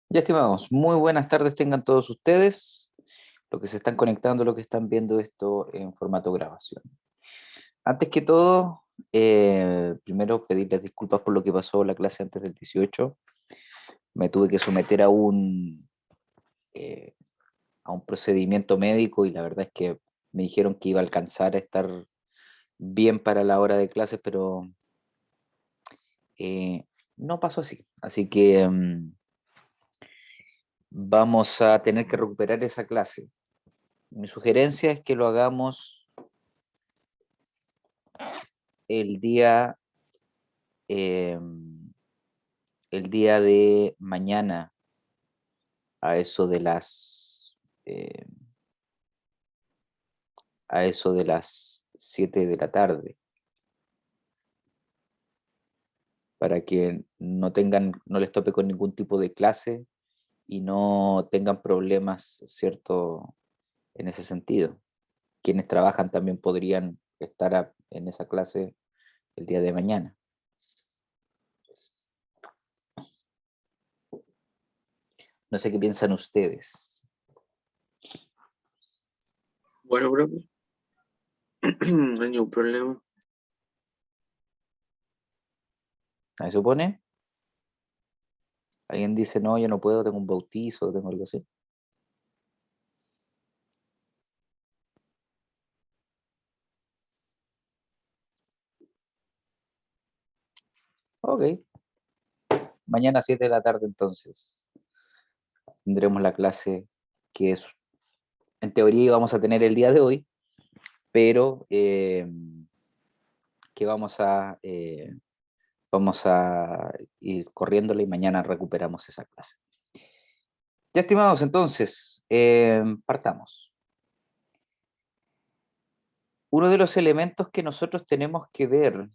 Ya, estimados, muy buenas tardes tengan todos ustedes, los que se están conectando, los que están viendo esto en formato grabación. Antes que todo, primero pedirles disculpas por lo que pasó en la clase antes del 18. Me tuve que someter eh, a un procedimiento médico y la verdad es que me dijeron que iba a alcanzar a estar bien para la hora de clases, pero eh, no pasó así. Así que vamos a tener que recuperar esa clase. Mi sugerencia es que lo hagamos el día, eh, el día de mañana a eso de eh, las 7 de la tarde, para que no les tope con ningún tipo de clase y no tengan problemas, ¿cierto? En ese sentido. Quienes trabajan también podrían estar en esa clase el día de mañana. No sé qué piensan ustedes. Bueno, profe, no hay ningún problema. ¿Me supone? ¿Alguien dice, no, yo no puedo, tengo un bautizo, tengo algo así? Ok, mañana a 7 de la tarde entonces tendremos la clase que es, en teoría íbamos a tener el día de hoy, pero que vamos a ir corriéndole y mañana recuperamos esa clase. Ya, estimados, entonces, partamos. Uno de los elementos que nosotros tenemos que ver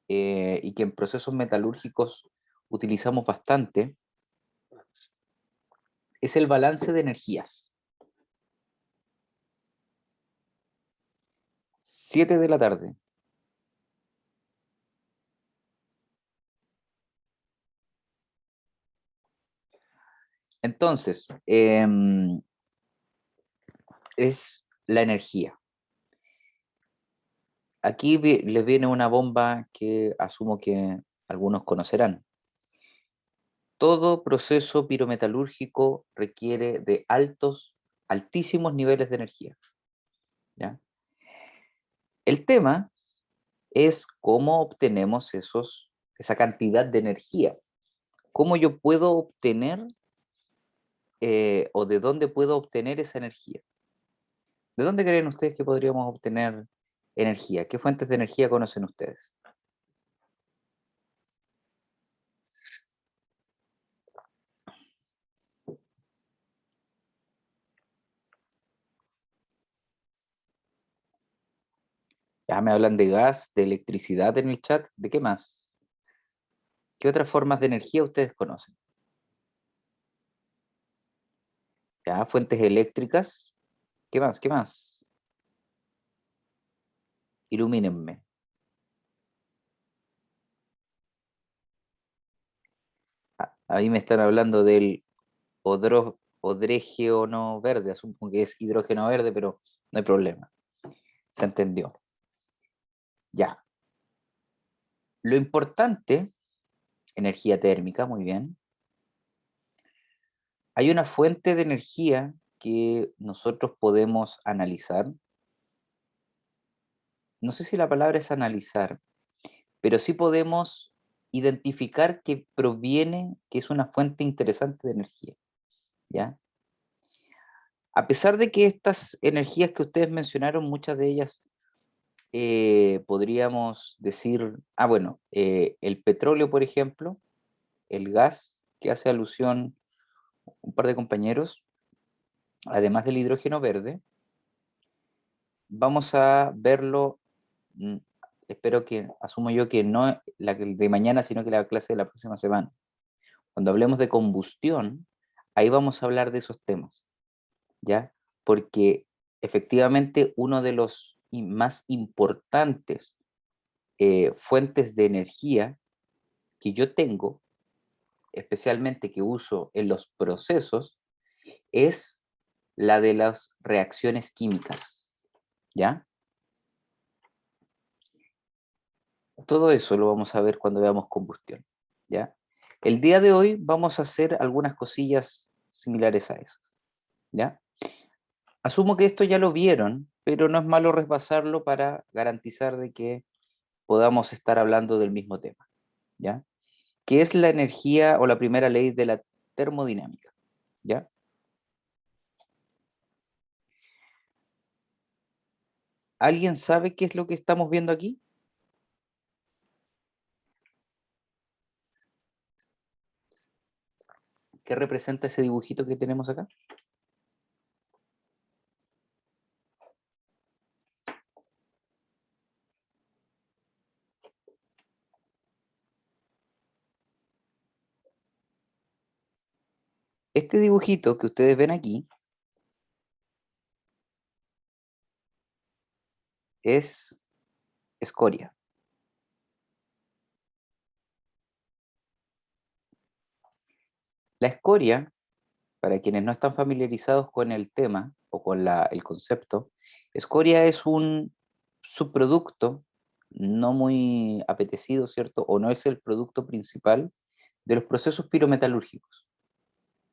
y que en procesos metalúrgicos utilizamos bastante es el balance de energías. 7 de la tarde. Entonces, es la energía. Aquí les viene una bomba que asumo que algunos conocerán. Todo proceso pirometalúrgico requiere de altísimos niveles de energía. ¿Ya? El tema es cómo obtenemos esa cantidad de energía. ¿Cómo yo puedo obtener o de dónde puedo obtener esa energía? ¿De dónde creen ustedes que podríamos obtener energía? ¿Qué fuentes de energía conocen ustedes? Ya me hablan de gas, de electricidad en el chat. ¿De qué más? ¿Qué otras formas de energía ustedes conocen? Ya, fuentes eléctricas. ¿Qué más? ¿Qué más? Ilumínenme. Ahí me están hablando del odrégeno verde. Asumo que es hidrógeno verde, pero no hay problema. Se entendió. Ya. Lo importante, energía térmica, muy bien. Hay una fuente de energía que nosotros podemos analizar. No sé si la palabra es analizar, pero sí podemos identificar que proviene, que es una fuente interesante de energía, ¿ya? A pesar de que estas energías que ustedes mencionaron, muchas de ellas podríamos decir, bueno, el petróleo, por ejemplo, el gas, que hace alusión un par de compañeros, además del hidrógeno verde, vamos a verlo, mm, espero que, asumo yo que no la de mañana, sino que la clase de la próxima semana. Cuando hablemos de combustión, ahí vamos a hablar de esos temas, ¿ya? Porque efectivamente uno de los más importantes fuentes de energía que yo tengo especialmente que uso en los procesos, es la de las reacciones químicas, ¿ya? Todo eso lo vamos a ver cuando veamos combustión, ¿ya? El día de hoy vamos a hacer algunas cosillas similares a esas, ¿ya? Asumo que esto ya lo vieron, pero no es malo repasarlo para garantizar de que podamos estar hablando del mismo tema, ¿ya? ¿Qué es la energía o la primera ley de la termodinámica? ¿Ya? ¿Alguien sabe qué es lo que estamos viendo aquí? ¿Qué representa ese dibujito que tenemos acá? Este dibujito que ustedes ven aquí es escoria. La escoria, para quienes no están familiarizados con el tema o con el concepto, escoria es un subproducto no muy apetecido, ¿cierto? O no es el producto principal de los procesos pirometalúrgicos.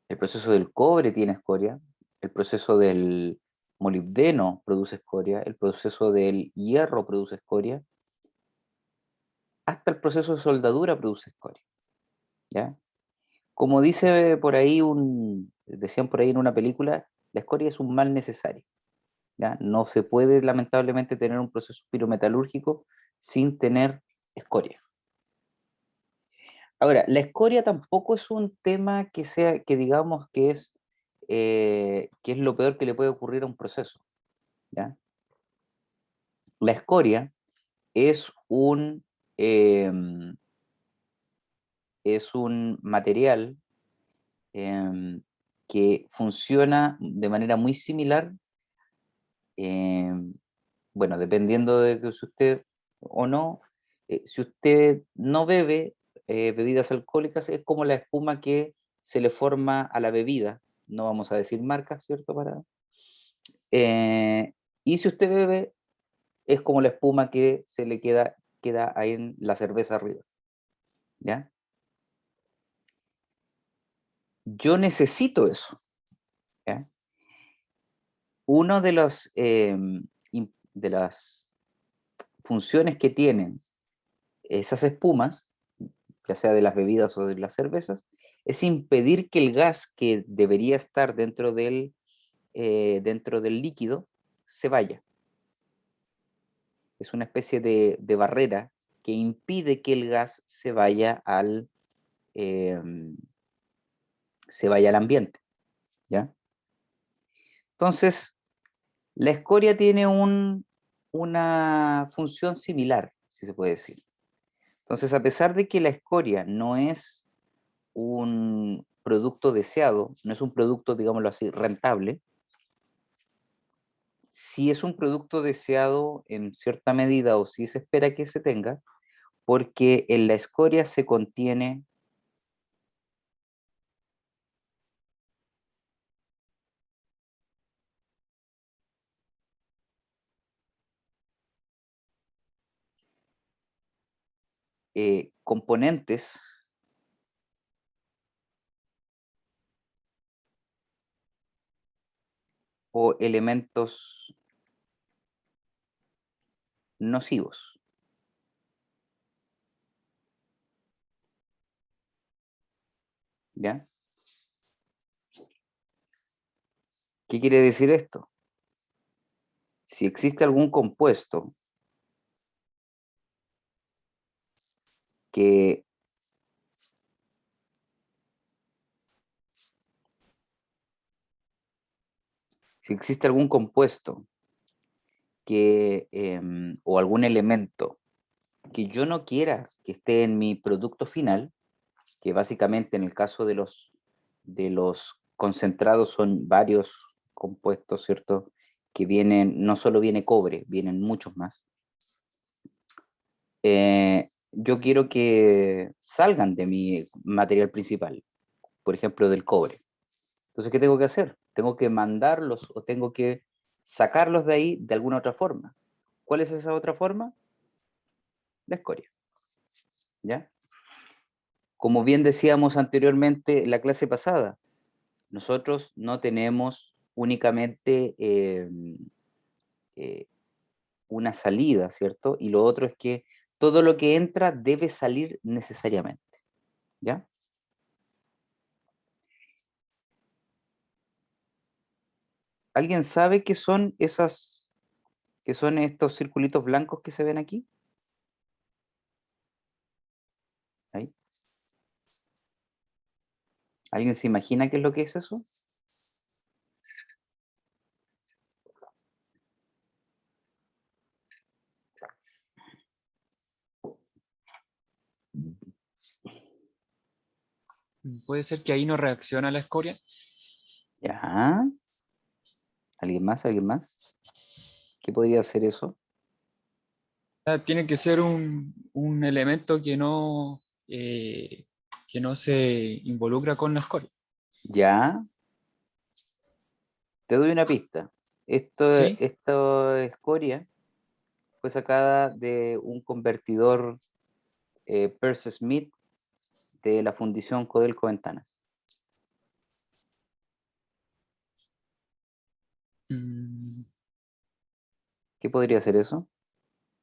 El proceso del cobre tiene escoria, el proceso del molibdeno produce escoria, el proceso del hierro produce escoria, hasta el proceso de soldadura produce escoria, ¿ya? Como dice por ahí decían por ahí en una película, la escoria es un mal necesario, ¿ya? No se puede lamentablemente tener un proceso pirometalúrgico sin tener escoria. Ahora, la escoria tampoco es un tema que sea, que digamos que es lo peor que le puede ocurrir a un proceso, ¿ya? La escoria es em, es un material em, que funciona de manera muy similar, em, bueno, dependiendo de que si usted o no, si usted no bebe bebidas alcohólicas, es como la espuma que se le forma a la bebida, no vamos a decir marcas, ¿cierto? Y si usted bebe, es como la espuma que se le queda ahí en la cerveza arriba, ¿ya? Yo necesito eso, ¿ya? Uno de las funciones que tienen esas espumas, ya sea de las bebidas o de las cervezas, es impedir que el gas que debería estar dentro del líquido se vaya. Es una especie de barrera que impide que el gas eh, se vaya al ambiente, ¿ya? Entonces, la escoria tiene una función similar, si se puede decir. Entonces, a pesar de que la escoria no es un producto deseado, no es un producto, digámoslo así, rentable, sí es un producto deseado en cierta medida o sí se espera que se tenga, porque en la escoria se contiene componentes o elementos nocivos, ¿ya? ¿Qué quiere decir esto? Si existe algún compuesto que si existe algún compuesto o algún elemento que yo no quiera que esté en mi producto final, que básicamente en el caso de los concentrados son varios compuestos, ¿cierto? Que vienen, no solo viene cobre, vienen muchos más. yo quiero que salgan de mi material principal, por ejemplo, del cobre. Entonces, ¿qué tengo que hacer? Tengo que mandarlos o tengo que sacarlos de ahí de alguna otra forma. ¿Cuál es esa otra forma? La escoria, ¿ya? Como bien decíamos anteriormente en la clase pasada, nosotros no tenemos únicamente eh, una salida, ¿cierto? Y lo otro es que todo lo que entra debe salir necesariamente, ¿ya? ¿Alguien sabe qué son estos circulitos blancos que se ven aquí? ¿Ahí? ¿Alguien se imagina qué es lo que es eso? Puede ser que ahí no reacciona la escoria. Ya. ¿Alguien más? ¿Alguien más? ¿Qué podría ser eso? Tiene que ser un elemento que no se involucra con la escoria. Ya. Te doy una pista. ¿Sí? Esta escoria fue sacada de un convertidor Peirce Smith de la fundición Codelco Ventanas. Mm, ¿Qué podría ser eso?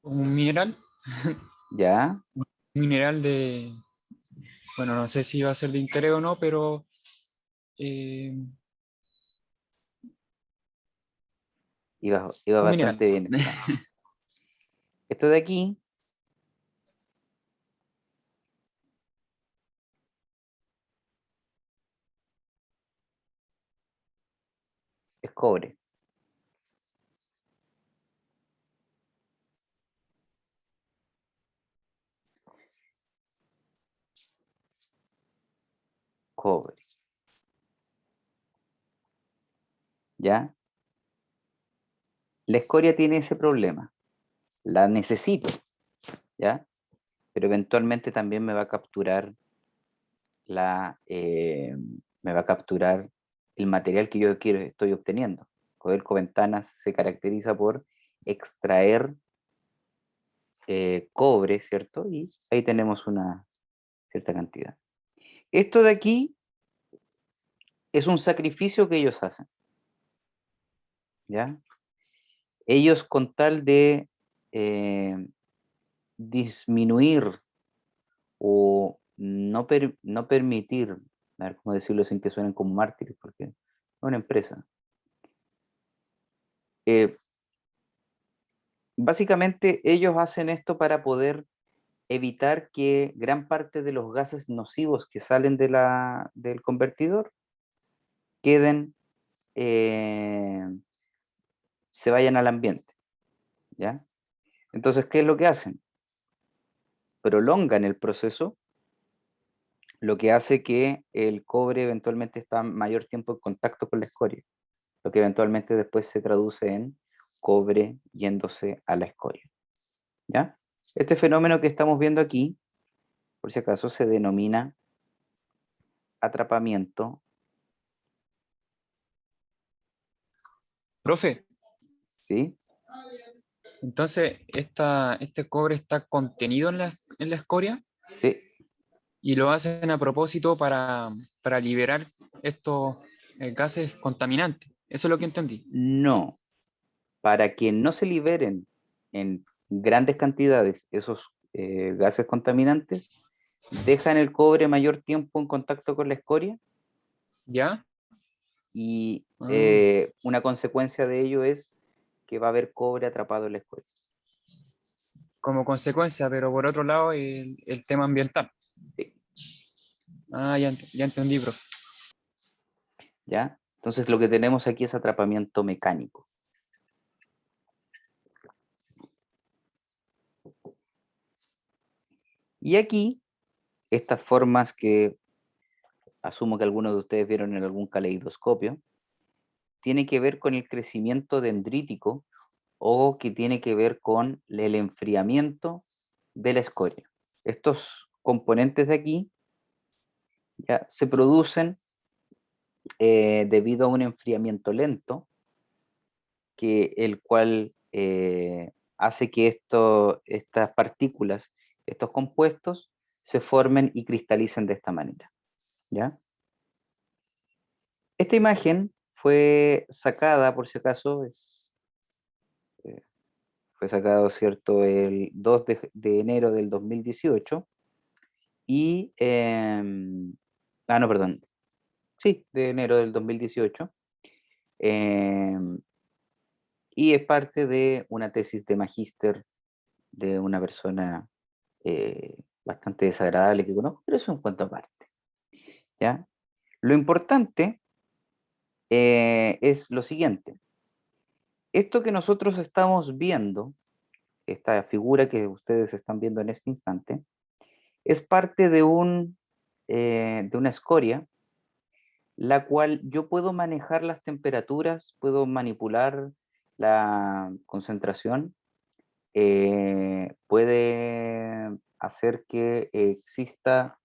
un mineral. Ya. Un mineral de, bueno, no sé si va a ser de interés o no, pero eh, Iba un mineral. bastante bien, estimado. Esto de aquí es cobre. Cobre. ¿Ya? La escoria tiene ese problema. La necesito, ¿ya? Pero eventualmente también me va a capturar el material que yo quiero, estoy obteniendo. Codelco Ventanas se caracteriza por extraer cobre, ¿cierto? Y ahí tenemos una cierta cantidad. Esto de aquí es un sacrificio que ellos hacen, ¿ya? Ellos con tal de eh, disminuir o no permitir, a ver cómo decirlo sin que suenen como mártires, porque es una empresa. Eh, Básicamente ellos hacen esto para poder evitar que gran parte de los gases nocivos que salen del convertidor queden, eh, se vayan al ambiente, ¿ya? Entonces, ¿qué es lo que hacen? Prolongan el proceso, lo que hace que el cobre eventualmente está mayor tiempo en contacto con la escoria, lo que eventualmente después se traduce en cobre yéndose a la escoria, ¿ya? Este fenómeno que estamos viendo aquí, por si acaso, se denomina atrapamiento. Profe, ¿Sí? entonces este cobre está contenido en la escoria Sí. y lo hacen a propósito para liberar estos gases contaminantes. Eso es lo que entendí. No, para que no se liberen en grandes cantidades esos gases contaminantes, dejan el cobre mayor tiempo en contacto con la escoria ¿Ya? y Ah, una consecuencia de ello es que va a haber cobre atrapado en la escoria. como consecuencia, pero por otro lado, el tema ambiental. Sí, Ah, ya, ya entendí, profe. ¿ya? Entonces lo que tenemos aquí es atrapamiento mecánico. Y aquí, estas formas que asumo que algunos de ustedes vieron en algún caleidoscopio, tiene que ver con el crecimiento dendrítico o que tiene que ver con el enfriamiento de la escoria. Estos componentes de aquí ya se producen debido a un enfriamiento lento, el cual hace que estas partículas, estos compuestos, se formen y cristalicen de esta manera. ¿Ya? Esta imagen fue sacada, por si acaso, fue sacado, ¿cierto?, el 2 de enero del 2018 y, no, perdón, sí, de enero del 2018, y es parte de una tesis de magíster de una persona bastante desagradable que conozco, pero eso en cuanto aparte, ¿ya? Lo importante es lo siguiente. Esto que nosotros estamos viendo, esta figura que ustedes están viendo en este instante, es parte de una escoria, la cual yo puedo manejar las temperaturas, puedo manipular la concentración, puede hacer que exista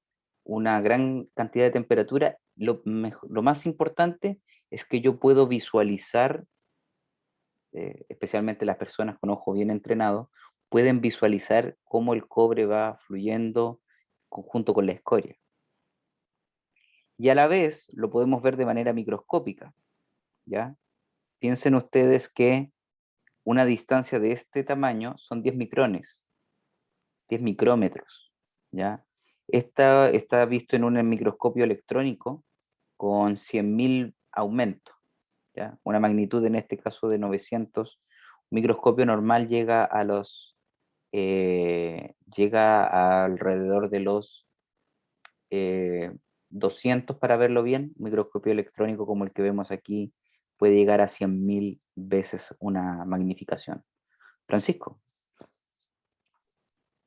una gran cantidad de temperatura. Lo más importante es que yo puedo visualizar, especialmente las personas con ojo bien entrenado, pueden visualizar cómo el cobre va fluyendo junto con la escoria. Y a la vez lo podemos ver de manera microscópica, ¿ya? Piensen ustedes que una distancia de este tamaño son 10 micrones, 10 micrómetros, ¿ya? Está visto en un microscopio electrónico con 100.000 aumentos, ¿ya? Una magnitud en este caso de 900. Un microscopio normal llega a alrededor de los 200 para verlo bien. Un microscopio electrónico como el que vemos aquí puede llegar a 100.000 veces una magnificación. Francisco.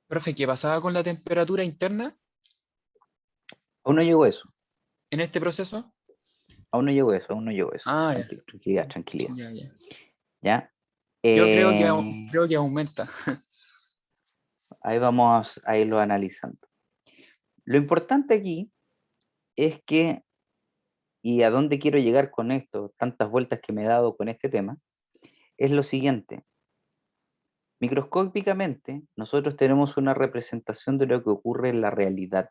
Profe, ¿qué pasaba con la temperatura interna Aún no llegó eso, en este proceso? aún no llegó eso. Ah, ya, Tranquilidad, tranquilidad. ya, ya. ¿Ya? Yo Eh, creo que aumenta. ahí vamos a irlo analizando. Lo importante aquí es que, y a dónde quiero llegar con esto, tantas vueltas que me he dado con este tema, es lo siguiente. Microscópicamente, nosotros tenemos una representación de lo que ocurre en la realidad,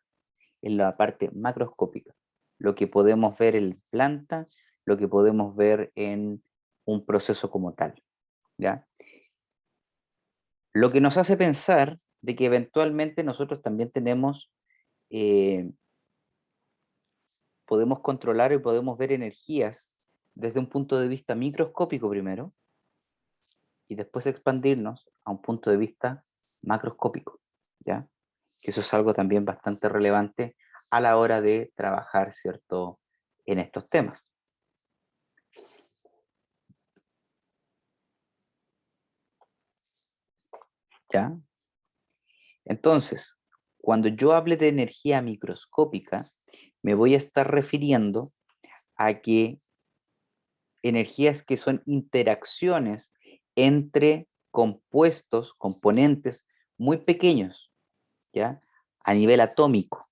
en la parte macroscópica, lo que podemos ver en planta, lo que podemos ver en un proceso como tal, ¿ya? Lo que nos hace pensar de que eventualmente nosotros también eh, podemos controlar y podemos ver energías desde un punto de vista microscópico primero, y después expandirnos a un punto de vista macroscópico, ¿ya? Que eso es algo también bastante relevante a la hora de trabajar, ¿cierto?, en estos temas. ¿Ya? Entonces, cuando yo hable de energía microscópica, me voy a estar refiriendo a que energías que son interacciones entre compuestos, componentes muy pequeños, ¿ya? A nivel atómico,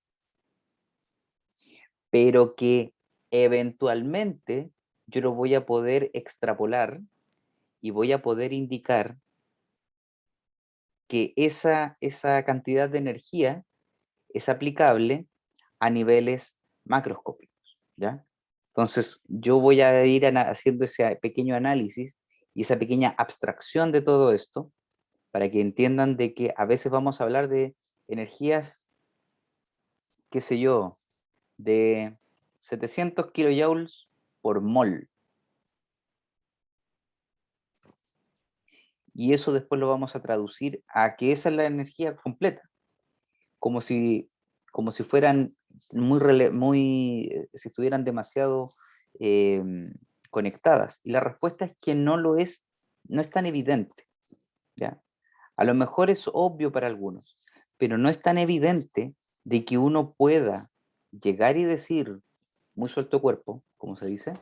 pero que eventualmente yo lo voy a poder extrapolar y voy a poder indicar que esa cantidad de energía es aplicable a niveles macroscópicos, ¿ya? Entonces, yo voy a ir haciendo ese pequeño análisis y esa pequeña abstracción de todo esto para que entiendan de que a veces vamos a hablar de energías, qué sé yo, de 700 kilojoules por mol. Y eso después lo vamos a traducir a que esa es la energía completa, como si, como si fueran si estuvieran demasiado eh, conectadas. Y la respuesta es que no lo es, no es tan evidente, ¿ya? A lo mejor es obvio para algunos, pero no es tan evidente de que uno pueda llegar y decir, muy suelto cuerpo, como se dice,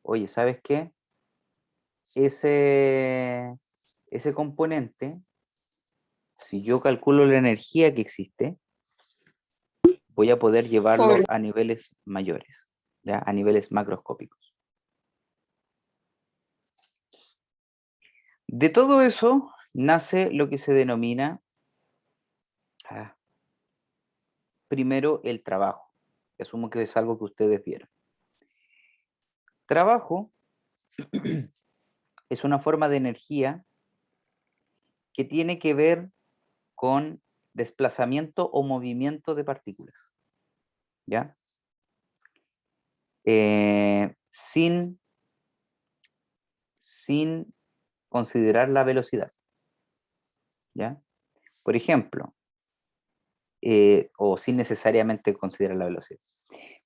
oye, ¿sabes qué? Ese componente, si yo calculo la energía que existe, voy a poder llevarlo Joder. a niveles mayores, ¿ya? A niveles macroscópicos. De todo eso nace lo que se denomina, primero, el trabajo. Asumo que es algo que ustedes vieron. Trabajo es una forma de energía que tiene que ver con desplazamiento o movimiento de partículas, ¿ya? Sin considerar la velocidad, ¿ya? Por ejemplo, o sin necesariamente considerar la velocidad.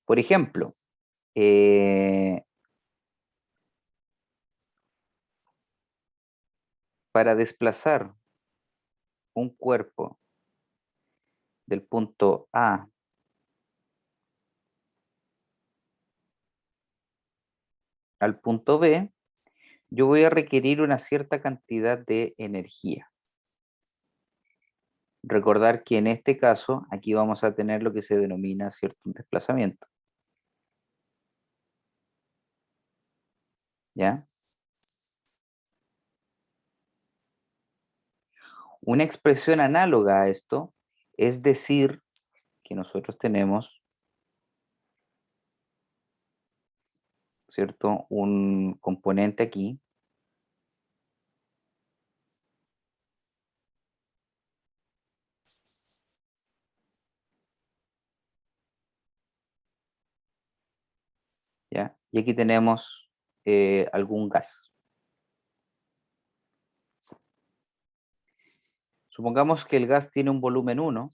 Por ejemplo, para desplazar un cuerpo del punto A al punto B, yo voy a requerir una cierta cantidad de energía. Recordar que en este caso, aquí vamos a tener lo que se denomina cierto desplazamiento. ¿Ya? Una expresión análoga a esto es decir que nosotros tenemos, ¿cierto?, un componente aquí ¿ya? Y aquí tenemos algún gas. Supongamos que el gas tiene un volumen 1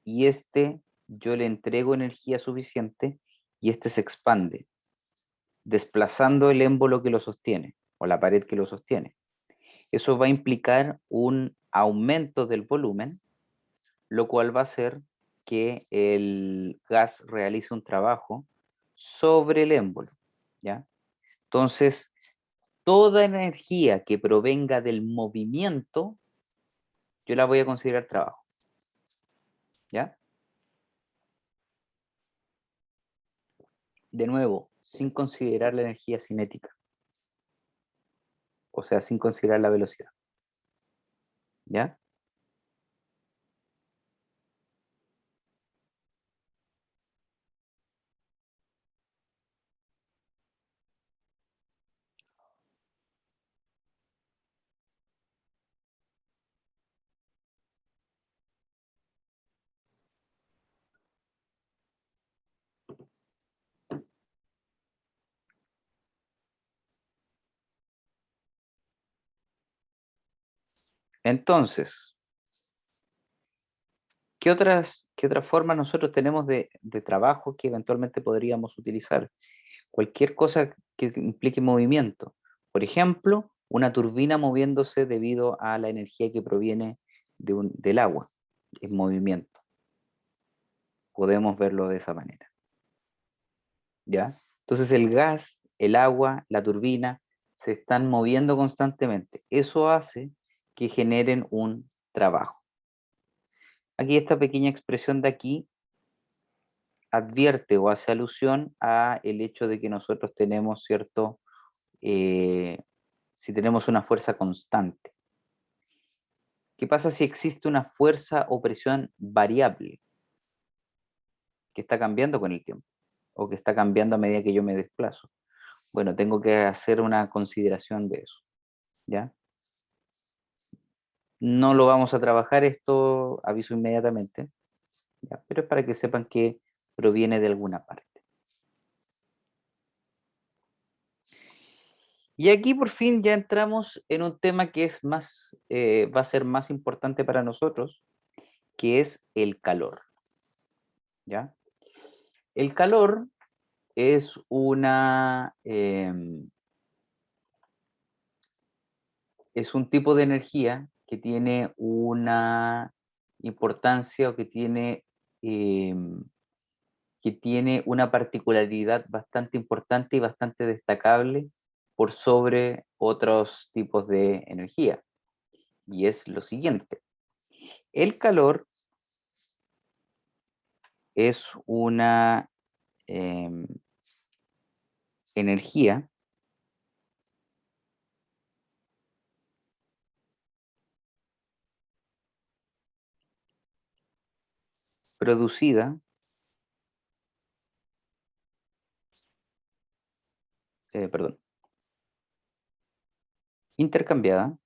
y yo le entrego energía suficiente y se expande, desplazando el émbolo que lo sostiene o la pared que lo sostiene. Eso va a implicar un aumento del volumen, lo cual va a hacer que el gas realice un trabajo sobre el émbolo, ¿ya? Entonces, toda energía que provenga del movimiento, yo la voy a considerar trabajo, ¿ya? De nuevo, sin considerar la energía cinética, o sea, sin considerar la velocidad, ¿ya? Entonces, ¿qué otras formas nosotros tenemos de trabajo que eventualmente podríamos utilizar? Cualquier cosa que implique movimiento. Por ejemplo, una turbina moviéndose debido a la energía que proviene del agua en movimiento. Podemos verlo de esa manera, ¿ya? Entonces el gas, el agua, la turbina se están moviendo constantemente. Eso hace que generen un trabajo. Aquí esta pequeña expresión de aquí advierte o hace alusión a el hecho de que nosotros tenemos si tenemos una fuerza constante. ¿Qué pasa si existe una fuerza o presión variable que está cambiando con el tiempo o que está cambiando a medida que yo me desplazo? Bueno, tengo que hacer una consideración de eso, ¿ya? No lo vamos a trabajar esto, aviso inmediatamente, ¿ya? Pero es para que sepan que proviene de alguna parte. Y aquí por fin ya entramos en un tema que es va a ser más importante para nosotros, que es el calor, ¿ya? El calor es es un tipo de energía que tiene una importancia o que tiene una particularidad bastante importante y bastante destacable por sobre otros tipos de energía. Y es lo siguiente: el calor es una energía producida perdón, intercambiada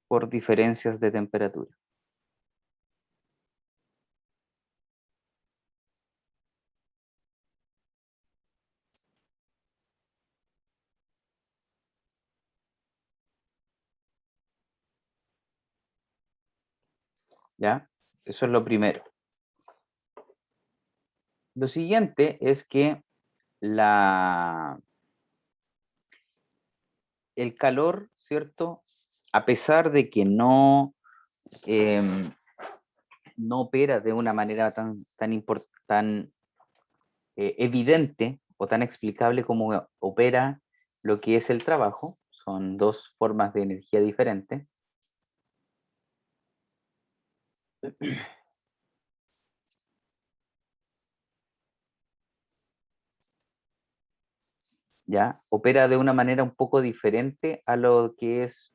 por diferencias de temperatura. ¿Ya? Eso es lo primero. Lo siguiente es que el calor, ¿cierto? A pesar de que no opera de una manera tan evidente o tan explicable como opera lo que es el trabajo, son dos formas de energía diferentes. ¿Ya? Opera de una manera un poco diferente a lo que es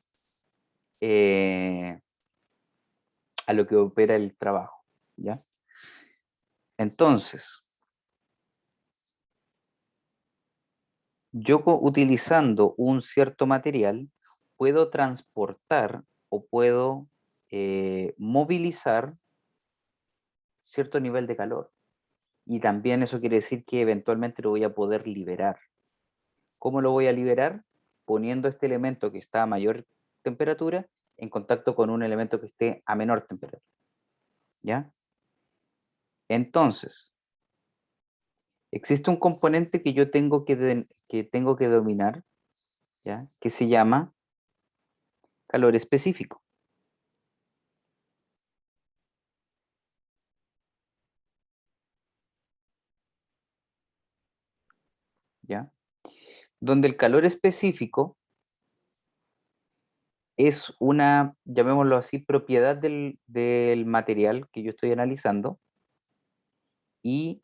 a lo que opera el trabajo, ¿ya? Entonces, yo utilizando un cierto material, puedo transportar o puedo movilizar cierto nivel de calor. Y también eso quiere decir que eventualmente lo voy a poder liberar. ¿Cómo lo voy a liberar? Poniendo este elemento que está a mayor temperatura en contacto con un elemento que esté a menor temperatura. ¿Ya? Entonces, existe un componente que yo tengo que dominar, ¿ya? Que se llama calor específico. ¿Ya? Donde el calor específico es una, llamémoslo así, propiedad del material que yo estoy analizando y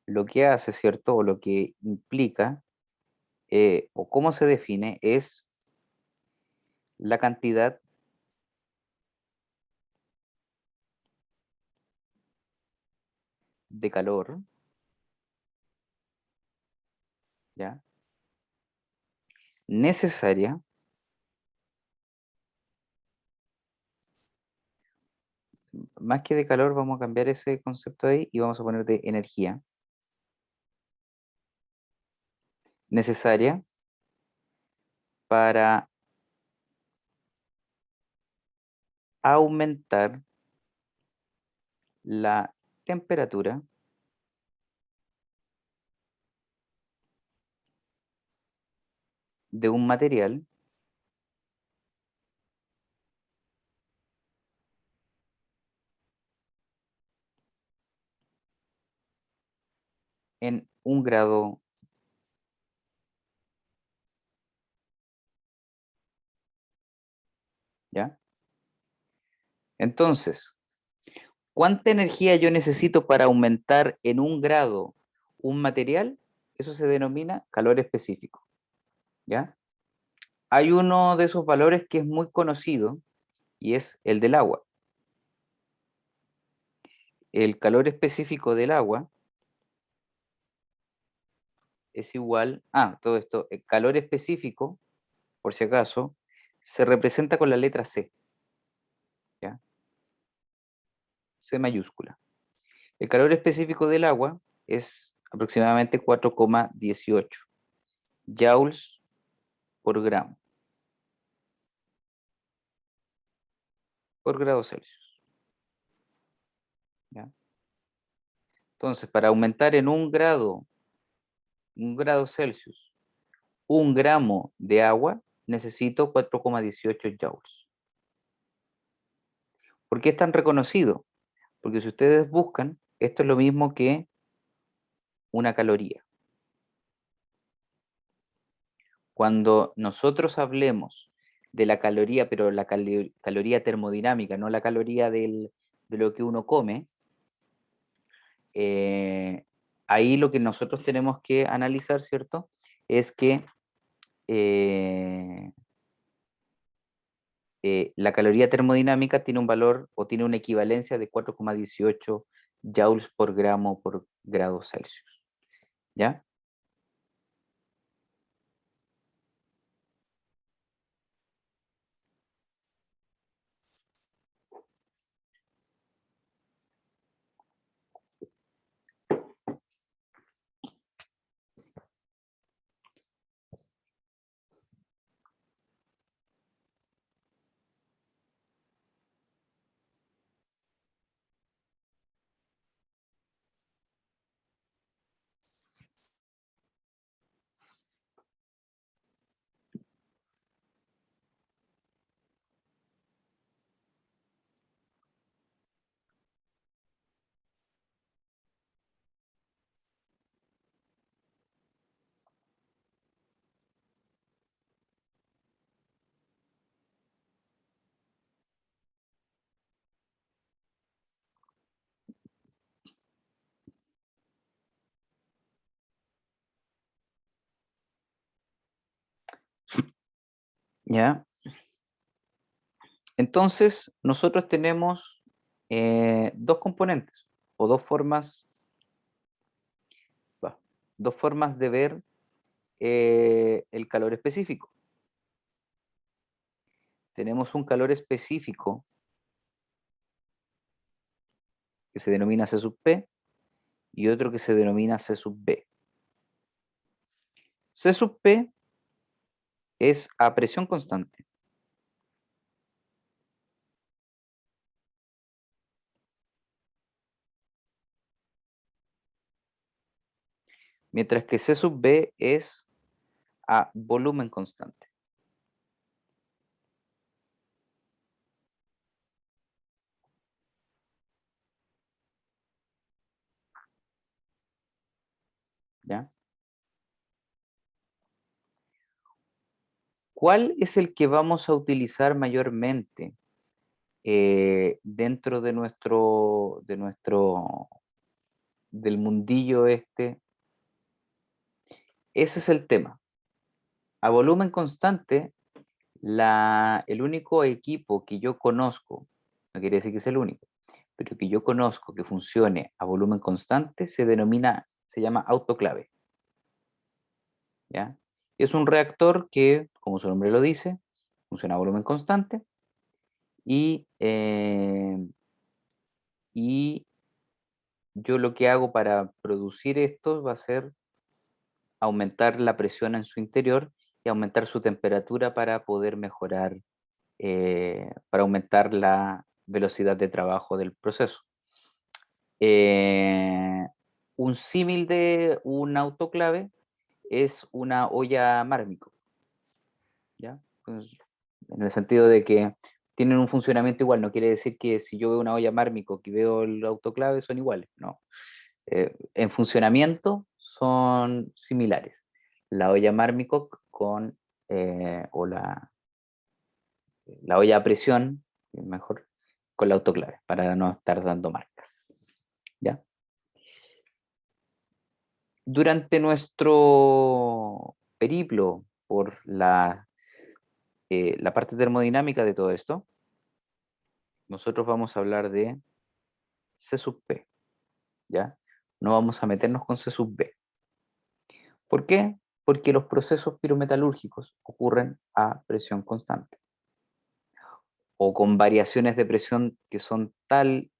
lo que hace, ¿cierto? O lo que implica, o cómo se define, es la cantidad de calor, ¿ya? Necesaria más que de calor, vamos a cambiar ese concepto ahí y vamos a poner de energía necesaria para aumentar la temperatura de un material en 1 grado. ¿Ya? Entonces, ¿cuánta energía yo necesito para aumentar en 1 grado un material? Eso se denomina calor específico. ¿Ya? Hay uno de esos valores que es muy conocido y es el del agua. El calor específico del agua es igual a, todo esto, el calor específico, por si acaso, se representa con la letra C, ¿ya? C mayúscula. El calor específico del agua es aproximadamente 4,18 joules por gramo, por grado Celsius, ¿ya? Entonces, para aumentar en 1 grado Celsius, 1 gramo de agua, necesito 4,18 joules. ¿Por qué es tan reconocido? Porque si ustedes buscan, esto es lo mismo que una caloría. Cuando nosotros hablemos de la caloría, pero la caloría termodinámica, no la caloría de lo que uno come, ahí lo que nosotros tenemos que analizar, ¿cierto? Es que la caloría termodinámica tiene un valor o tiene una equivalencia de 4,18 joules por gramo por grado Celsius. ¿Ya? ¿Ya? Entonces, nosotros tenemos dos componentes o dos formas de ver el calor específico. Tenemos un calor específico que se denomina C sub P y otro que se denomina C sub B. C sub P es a presión constante. Mientras que C sub B es a volumen constante. ¿Ya? ¿Cuál es el que vamos a utilizar mayormente dentro del mundillo este? Ese es el tema. A volumen constante, el único equipo que yo conozco, no quiere decir que es el único, pero que yo conozco que funcione a volumen constante, se llama autoclave. ¿Ya? Es un reactor que, como su nombre lo dice, funciona a volumen constante y yo lo que hago para producir estos va a ser aumentar la presión en su interior y aumentar su temperatura para poder mejorar, para aumentar la velocidad de trabajo del proceso. Un símil de un autoclave es una olla Mármico, ¿ya? Pues, en el sentido de que tienen un funcionamiento igual, no quiere decir que si yo veo una olla Mármico y veo el autoclave son iguales, no. En funcionamiento son similares. La olla Marmicock o la olla a presión, mejor, con la autoclave, para no estar dando marcas. ¿Ya? Durante nuestro periplo por la parte termodinámica de todo esto, nosotros vamos a hablar de C sub P, ¿ya? No vamos a meternos con C sub B. ¿Por qué? Porque los procesos pirometalúrgicos ocurren a presión constante o con variaciones de presión que son tan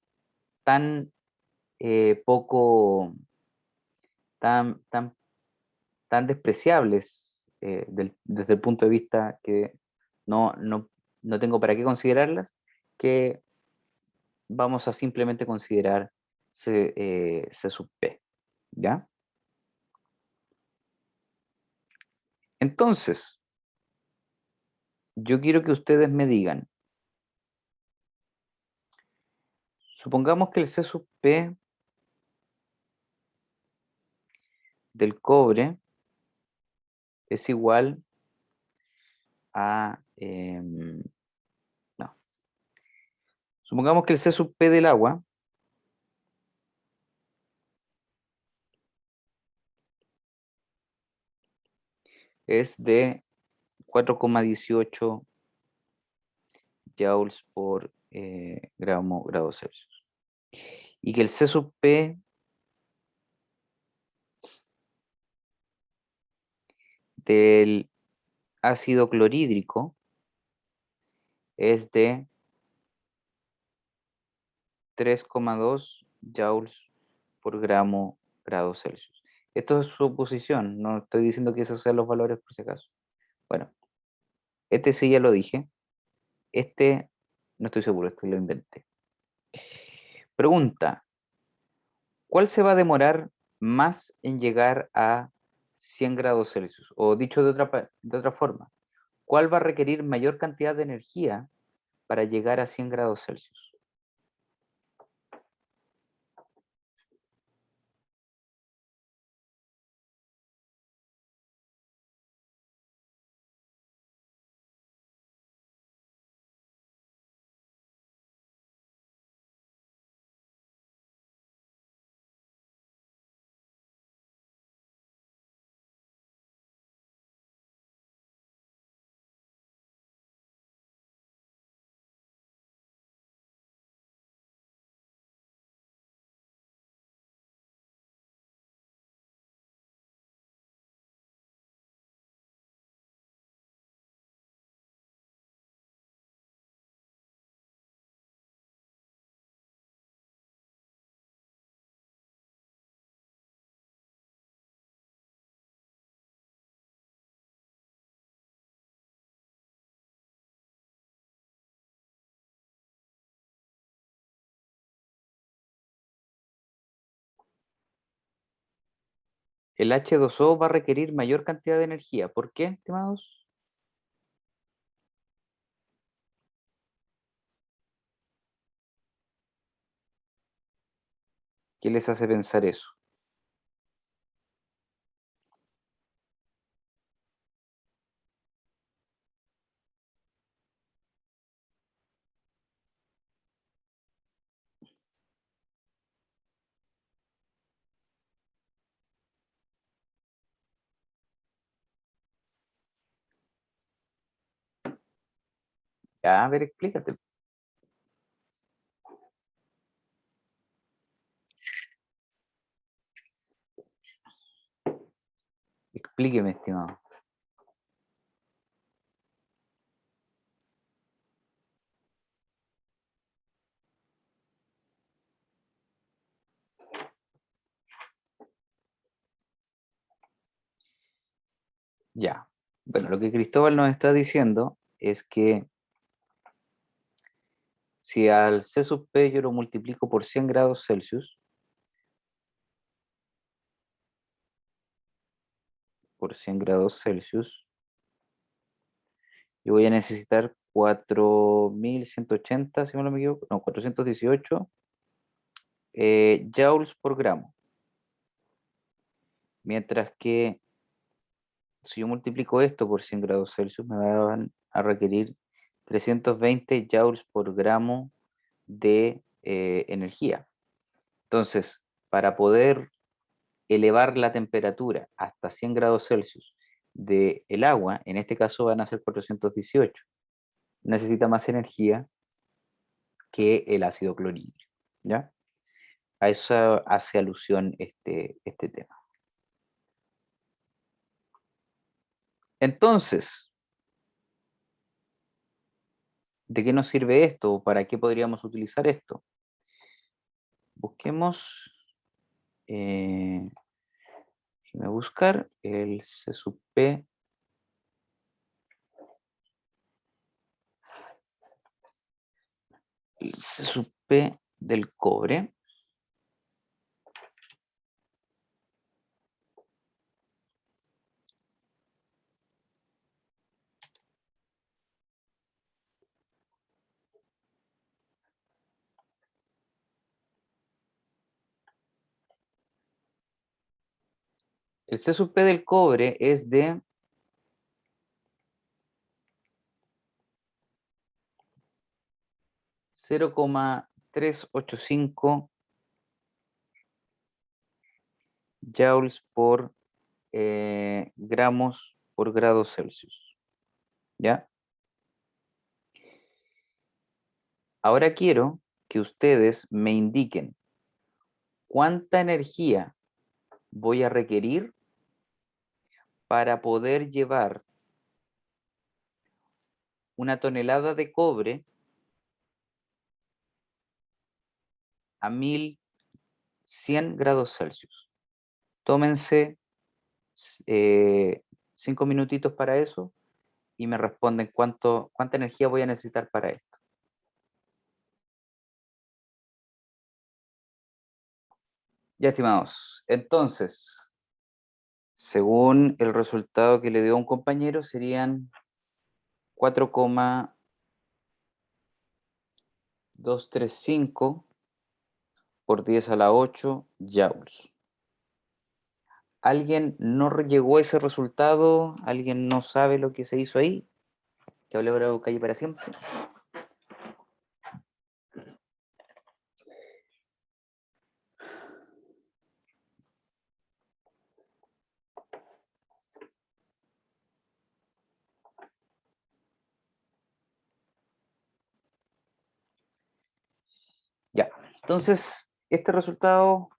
poco, tan, tan, tan despreciables desde el punto de vista que no, no, no tengo para qué considerarlas, que vamos a simplemente considerar C sub P, ¿ya? Entonces, yo quiero que ustedes me digan, supongamos que el C sub P del cobre es igual a... no. Supongamos que el C sub P del agua es de 4,18 joules por grado Celsius. Y que el C sub P del ácido clorhídrico es de 3,2 joules por grado Celsius. Esto es suposición, no estoy diciendo que esos sean los valores por si acaso. Bueno, este sí ya lo dije. Este no estoy seguro, este lo inventé. Pregunta, ¿cuál se va a demorar más en llegar a 100 grados Celsius? O dicho de otra forma, ¿cuál va a requerir mayor cantidad de energía para llegar a 100 grados Celsius? El H2O va a requerir mayor cantidad de energía. ¿Por qué, estimados? ¿Qué les hace pensar eso? Ya, a ver, explícate. Explíqueme, estimado. Ya. Bueno, lo que Cristóbal nos está diciendo es que si al C sub P yo lo multiplico por 100 grados Celsius, yo voy a necesitar 4180, si no me equivoco, no, 418 joules por gramo. Mientras que si yo multiplico esto por 100 grados Celsius, me van a requerir 320 joules por gramo de energía. Entonces, para poder elevar la temperatura hasta 100 grados Celsius del agua, en este caso van a ser 418, necesita más energía que el ácido clorhídrico, ¿ya? A eso hace alusión este tema. Entonces, ¿de qué nos sirve esto? ¿Para qué podríamos utilizar esto? Busquemos, déjeme buscar el C sub P. El C sub P del cobre. El C sub P del cobre es de 0,385 joules por gramos por grado Celsius. ¿Ya? Ahora quiero que ustedes me indiquen cuánta energía voy a requerir para poder llevar una tonelada de cobre a 1100 grados Celsius. Tómense 5 minutitos para eso y me responden cuánta energía voy a necesitar para esto. Ya, estimados. Entonces, según el resultado que le dio a un compañero, serían 4,235 por 10 a la 8 joules. ¿Alguien no llegó a ese resultado? ¿Alguien no sabe lo que se hizo ahí? Que hable ahora calle para siempre. Ya, entonces, este resultado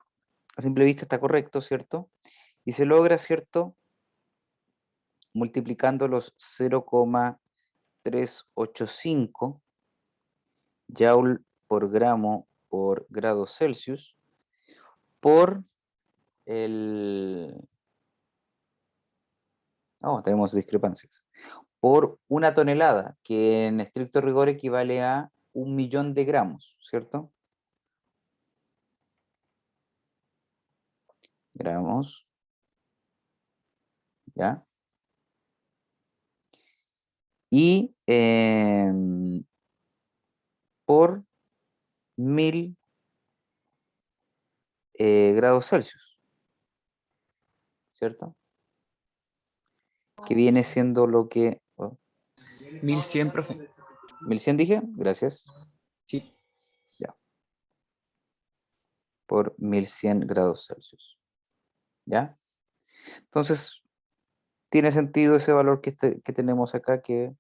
a simple vista está correcto, ¿cierto? Y se logra, ¿cierto? Multiplicando los 0,385 joule por gramo por grado Celsius por el... Oh, tenemos discrepancias. Por una tonelada, que en estricto rigor equivale a 1.000.000 de gramos, ¿cierto? Gramos, ¿ya? Y por 1.000 grados Celsius, ¿cierto? Que viene siendo lo que... oh, 1100, profe. 1.100 dije, gracias. Sí. Ya. Por 1.100 grados Celsius. ¿Ya? Entonces, tiene sentido ese valor que tenemos acá, que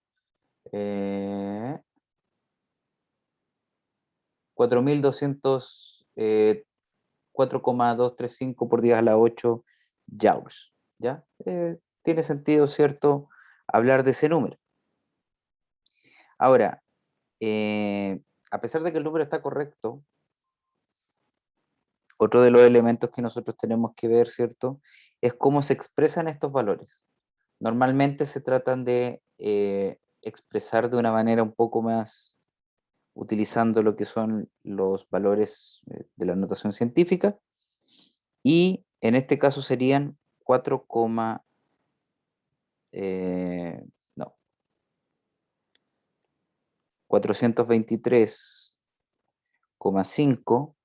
4.200, 4,235 por 10 a la 8 joules. ¿Ya? Tiene sentido, ¿cierto? Hablar de ese número. Ahora, a pesar de que el número está correcto, otro de los elementos que nosotros tenemos que ver, ¿cierto? Es cómo se expresan estos valores. Normalmente se tratan de expresar de una manera un poco más utilizando lo que son los valores de la notación científica, y en este caso serían 4, no, 423,5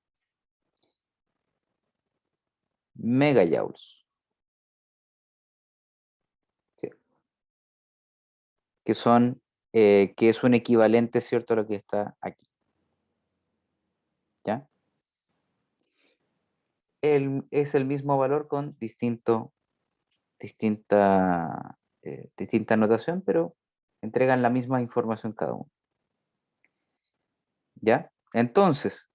megajoules, ¿sí? Que son, que es un equivalente, ¿cierto?, a lo que está aquí, ¿ya? Es el mismo valor con distinta anotación, pero entregan la misma información cada uno, ¿ya? Entonces,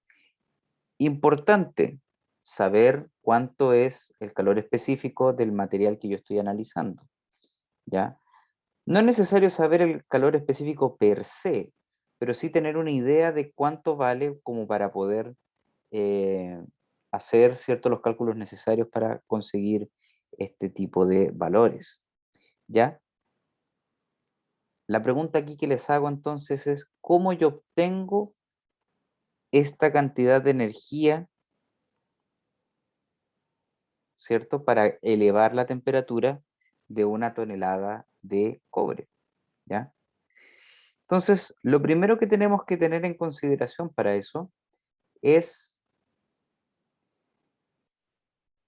importante saber cuánto es el calor específico del material que yo estoy analizando, ¿ya? No es necesario saber el calor específico per se, pero sí tener una idea de cuánto vale como para poder hacer ciertos los cálculos necesarios para conseguir este tipo de valores, ¿ya? La pregunta aquí que les hago entonces es, ¿cómo yo obtengo esta cantidad de energía, ¿cierto?, para elevar la temperatura de una tonelada de cobre, ¿ya? Entonces, lo primero que tenemos que tener en consideración para eso es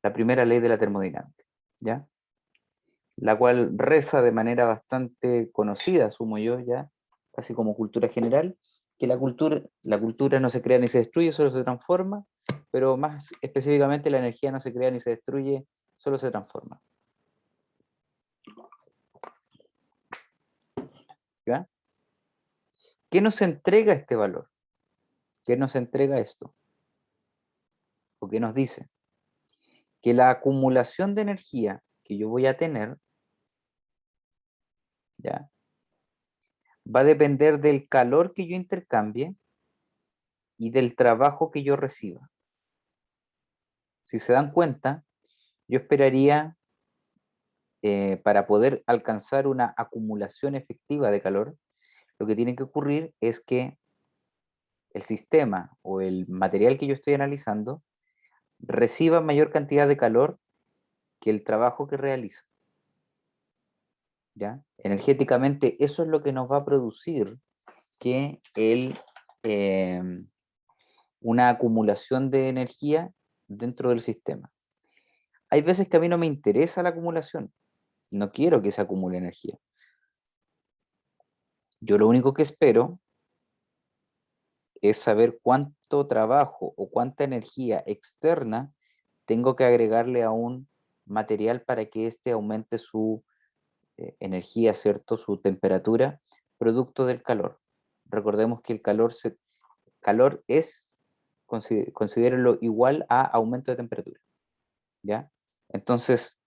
la primera ley de la termodinámica, ¿ya? La cual reza de manera bastante conocida, asumo yo, ya, casi como cultura general, que la cultura no se crea ni se destruye, solo se transforma, pero más específicamente la energía no se crea ni se destruye, solo se transforma. ¿Ya? ¿Qué nos entrega este valor? ¿Qué nos entrega esto? ¿O qué nos dice? Que la acumulación de energía que yo voy a tener, ¿ya?, va a depender del calor que yo intercambie y del trabajo que yo reciba. Si se dan cuenta, yo esperaría, para poder alcanzar una acumulación efectiva de calor, lo que tiene que ocurrir es que el sistema o el material que yo estoy analizando reciba mayor cantidad de calor que el trabajo que realiza. ¿Ya? Energéticamente, eso es lo que nos va a producir que una acumulación de energía dentro del sistema. Hay veces que a mí no me interesa la acumulación, no quiero que se acumule energía. Yo lo único que espero es saber cuánto trabajo o cuánta energía externa tengo que agregarle a un material para que éste aumente su energía, ¿cierto? Su temperatura, producto del calor. Recordemos que el calor es, considérenlo igual a aumento de temperatura, ¿ya? Entonces,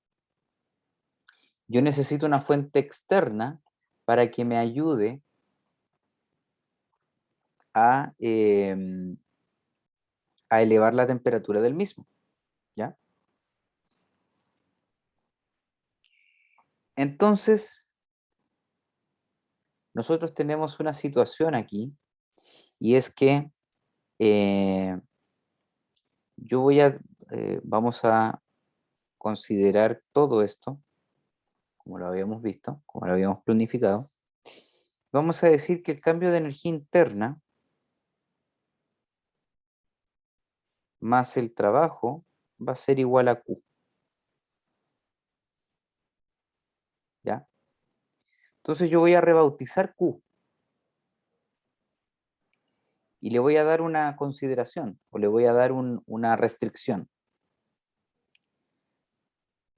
yo necesito una fuente externa para que me ayude a, a elevar la temperatura del mismo, ¿ya? Entonces, nosotros tenemos una situación aquí, y es que vamos a considerar todo esto, como lo habíamos visto, como lo habíamos planificado. Vamos a decir que el cambio de energía interna más el trabajo va a ser igual a Q, ¿ya? Entonces yo voy a rebautizar Q y le voy a dar una consideración, o le voy a dar una restricción.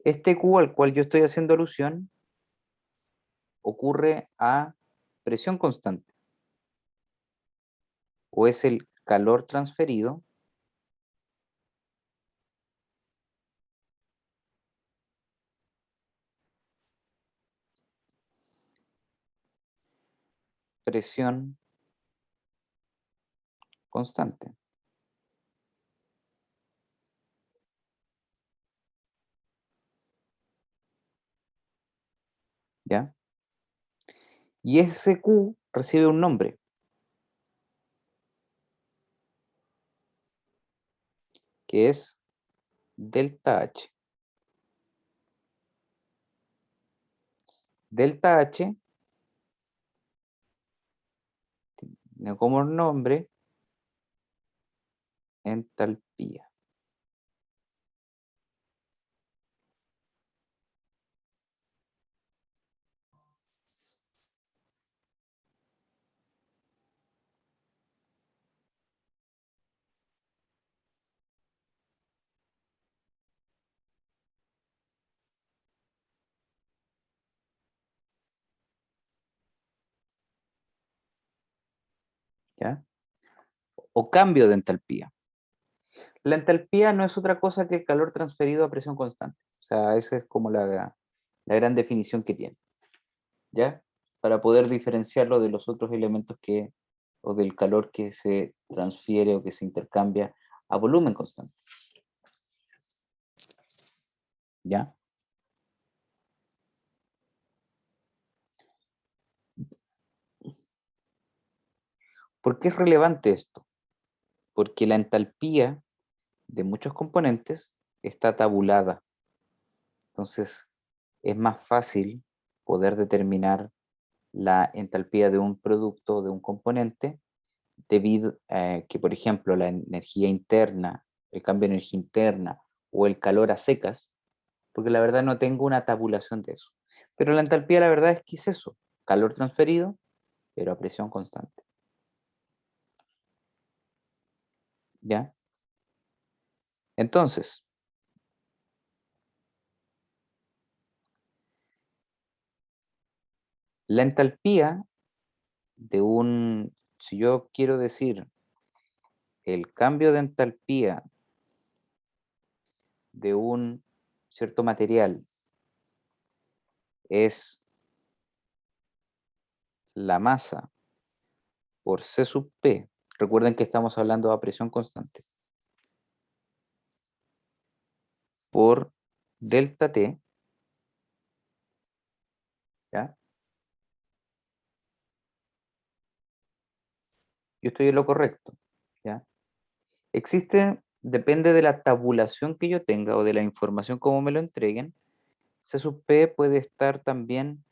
Este Q al cual yo estoy haciendo alusión ocurre a presión constante, o es el calor transferido presión constante, ¿ya? Y ese Q recibe un nombre, que es delta H. Delta H tiene como nombre entalpía. ¿Ya? O cambio de entalpía. La entalpía no es otra cosa que el calor transferido a presión constante. O sea, esa es como la gran definición que tiene, ¿ya? Para poder diferenciarlo de los otros elementos o del calor que se transfiere o que se intercambia a volumen constante, ¿ya? ¿Por qué es relevante esto? Porque la entalpía de muchos componentes está tabulada. Entonces, es más fácil poder determinar la entalpía de un producto, de un componente, debido a que, por ejemplo, la energía interna, el cambio de energía interna o el calor a secas, porque la verdad no tengo una tabulación de eso. Pero la entalpía, la verdad es que es eso, calor transferido, pero a presión constante. ¿Ya? Entonces, la entalpía si yo quiero decir el cambio de entalpía de un cierto material es la masa por C sub P, recuerden que estamos hablando a presión constante, por delta T, ¿ya? Yo estoy en lo correcto, ¿ya? Depende de la tabulación que yo tenga o de la información como me lo entreguen, C sub P puede estar también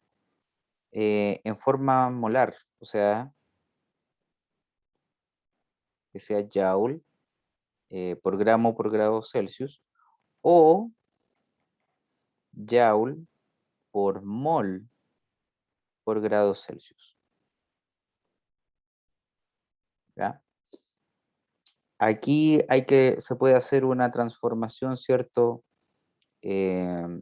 en forma molar, o sea, que sea joule por gramo por grado Celsius, o joule por mol por grado Celsius, ¿ya? Aquí se puede hacer una transformación, ¿cierto? Se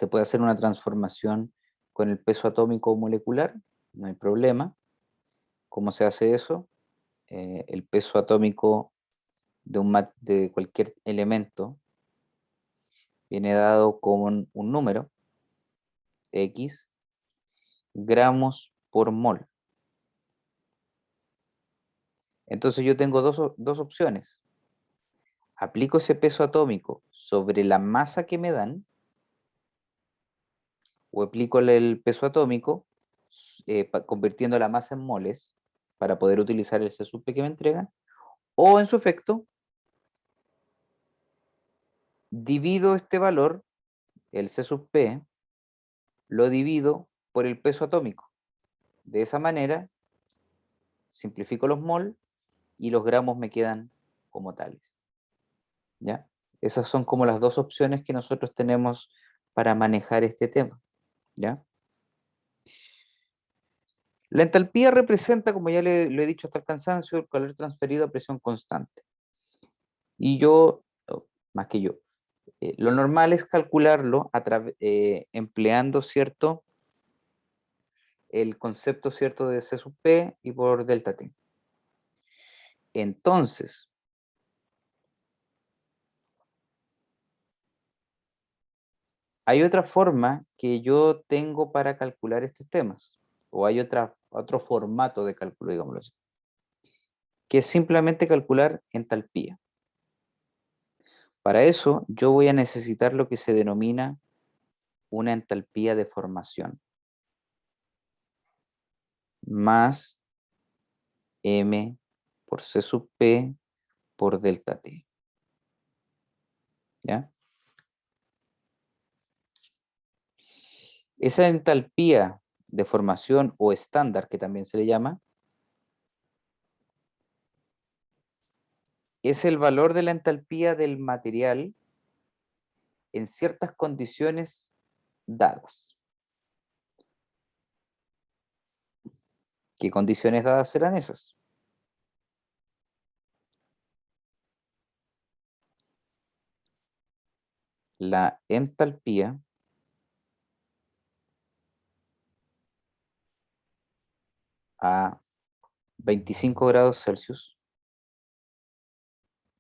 puede hacer una transformación con el peso atómico molecular, no hay problema. ¿Cómo se hace eso? El peso atómico de cualquier elemento viene dado con un número, X, gramos por mol. Entonces yo tengo dos opciones. Aplico ese peso atómico sobre la masa que me dan, o aplico el peso atómico convirtiendo la masa en moles para poder utilizar el C sub P que me entregan, o en su efecto, divido este valor, el C sub P, lo divido por el peso atómico. De esa manera, simplifico los mol y los gramos me quedan como tales. ¿Ya? Esas son como las dos opciones que nosotros tenemos para manejar este tema. ¿Ya? La entalpía representa, como ya lo he dicho hasta el cansancio, el calor transferido a presión constante. Y más que yo, lo normal es calcularlo empleando, ¿cierto?, el concepto, ¿cierto?, de C sub P y por delta T. Entonces, hay otra forma que yo tengo para calcular estos temas, o hay otro formato de cálculo, digámoslo así, que es simplemente calcular entalpía. Para eso, yo voy a necesitar lo que se denomina una entalpía de formación, más M por C sub P por delta T. ¿Ya? Esa entalpía de formación o estándar, que también se le llama, es el valor de la entalpía del material en ciertas condiciones dadas. ¿Qué condiciones dadas serán esas? La entalpía a 25 grados Celsius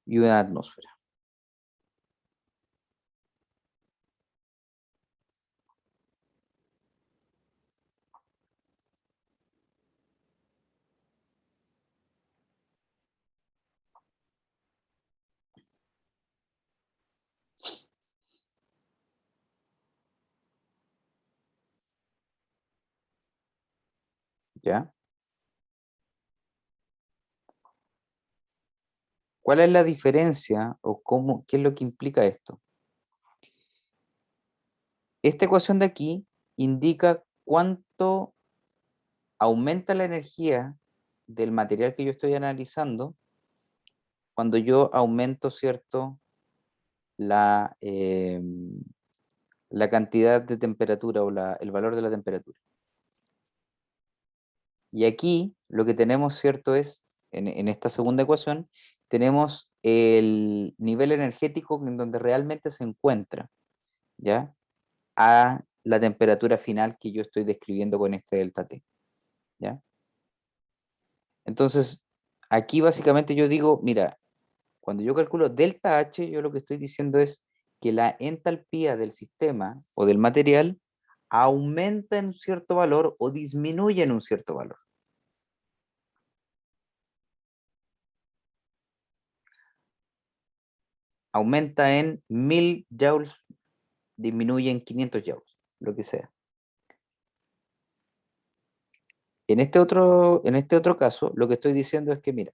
y una atmósfera. ¿Ya? ¿Cuál es la diferencia o qué es lo que implica esto? Esta ecuación de aquí indica cuánto aumenta la energía del material que yo estoy analizando cuando yo aumento, ¿cierto?, la cantidad de temperatura o el valor de la temperatura. Y aquí lo que tenemos, ¿cierto?, es en esta segunda ecuación, tenemos el nivel energético en donde realmente se encuentra, ¿ya? A la temperatura final que yo estoy describiendo con este delta T, ¿ya? Entonces, aquí básicamente yo digo, mira, cuando yo calculo delta H, yo lo que estoy diciendo es que la entalpía del sistema o del material aumenta en un cierto valor o disminuye en un cierto valor. Aumenta en 1000 joules, disminuye en 500 joules, lo que sea. En este otro caso, lo que estoy diciendo es que, mira,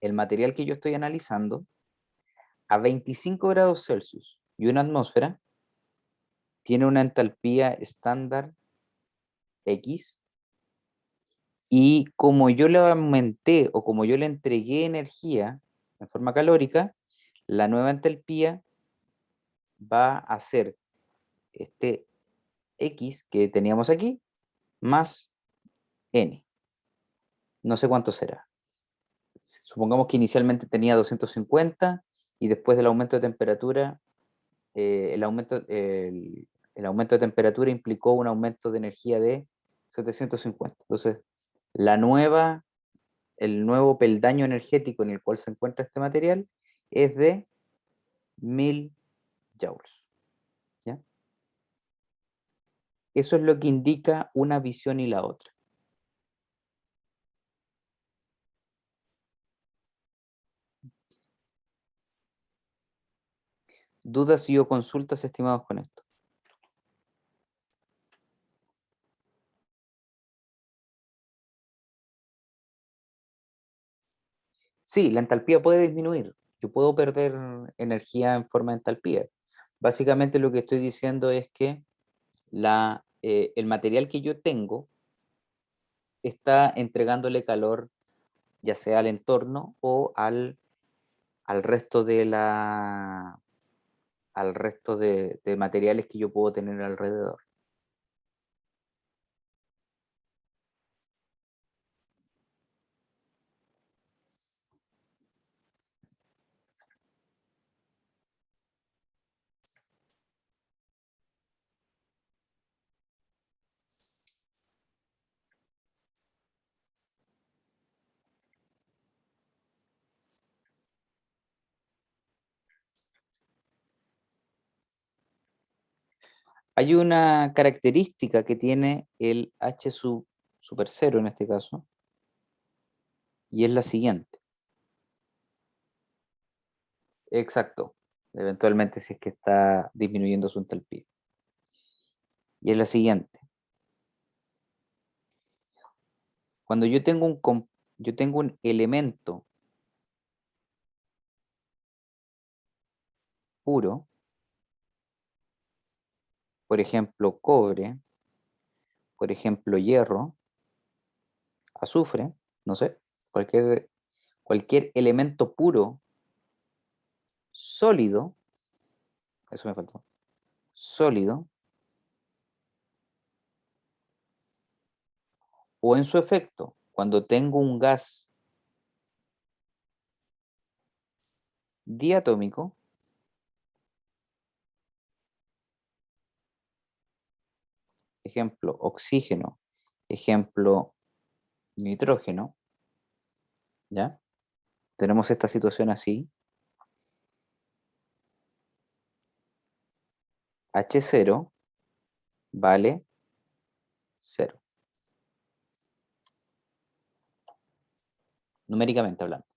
el material que yo estoy analizando a 25 grados Celsius y una atmósfera tiene una entalpía estándar X, y como yo le aumenté o como yo le entregué energía en forma calórica, la nueva entalpía va a ser este X que teníamos aquí más N. No sé cuánto será. Supongamos que inicialmente tenía 250 y después del aumento de temperatura, el aumento de temperatura implicó un aumento de energía de 750. Entonces, la nueva, el nuevo peldaño energético en el cual se encuentra este material es de 1000 joules. ¿Ya? Eso es lo que indica una visión y la otra. ¿Dudas y o consultas, estimados, con esto? Sí, la entalpía puede disminuir. Yo puedo perder energía en forma de entalpía. Básicamente lo que estoy diciendo es que el material que yo tengo está entregándole calor, ya sea al entorno o al resto al resto de materiales que yo puedo tener alrededor. Hay una característica que tiene el H super cero en este caso, y es la siguiente. Exacto. Eventualmente si es que está disminuyendo su entalpía. Y es la siguiente. Cuando yo tengo un elemento puro, por ejemplo, cobre, por ejemplo, hierro, azufre, no sé, cualquier elemento puro, sólido, eso me faltó, sólido, o en su efecto, cuando tengo un gas diatómico, ejemplo, oxígeno, ejemplo, nitrógeno, ¿ya? Tenemos esta situación así, H0 vale 0, numéricamente hablando.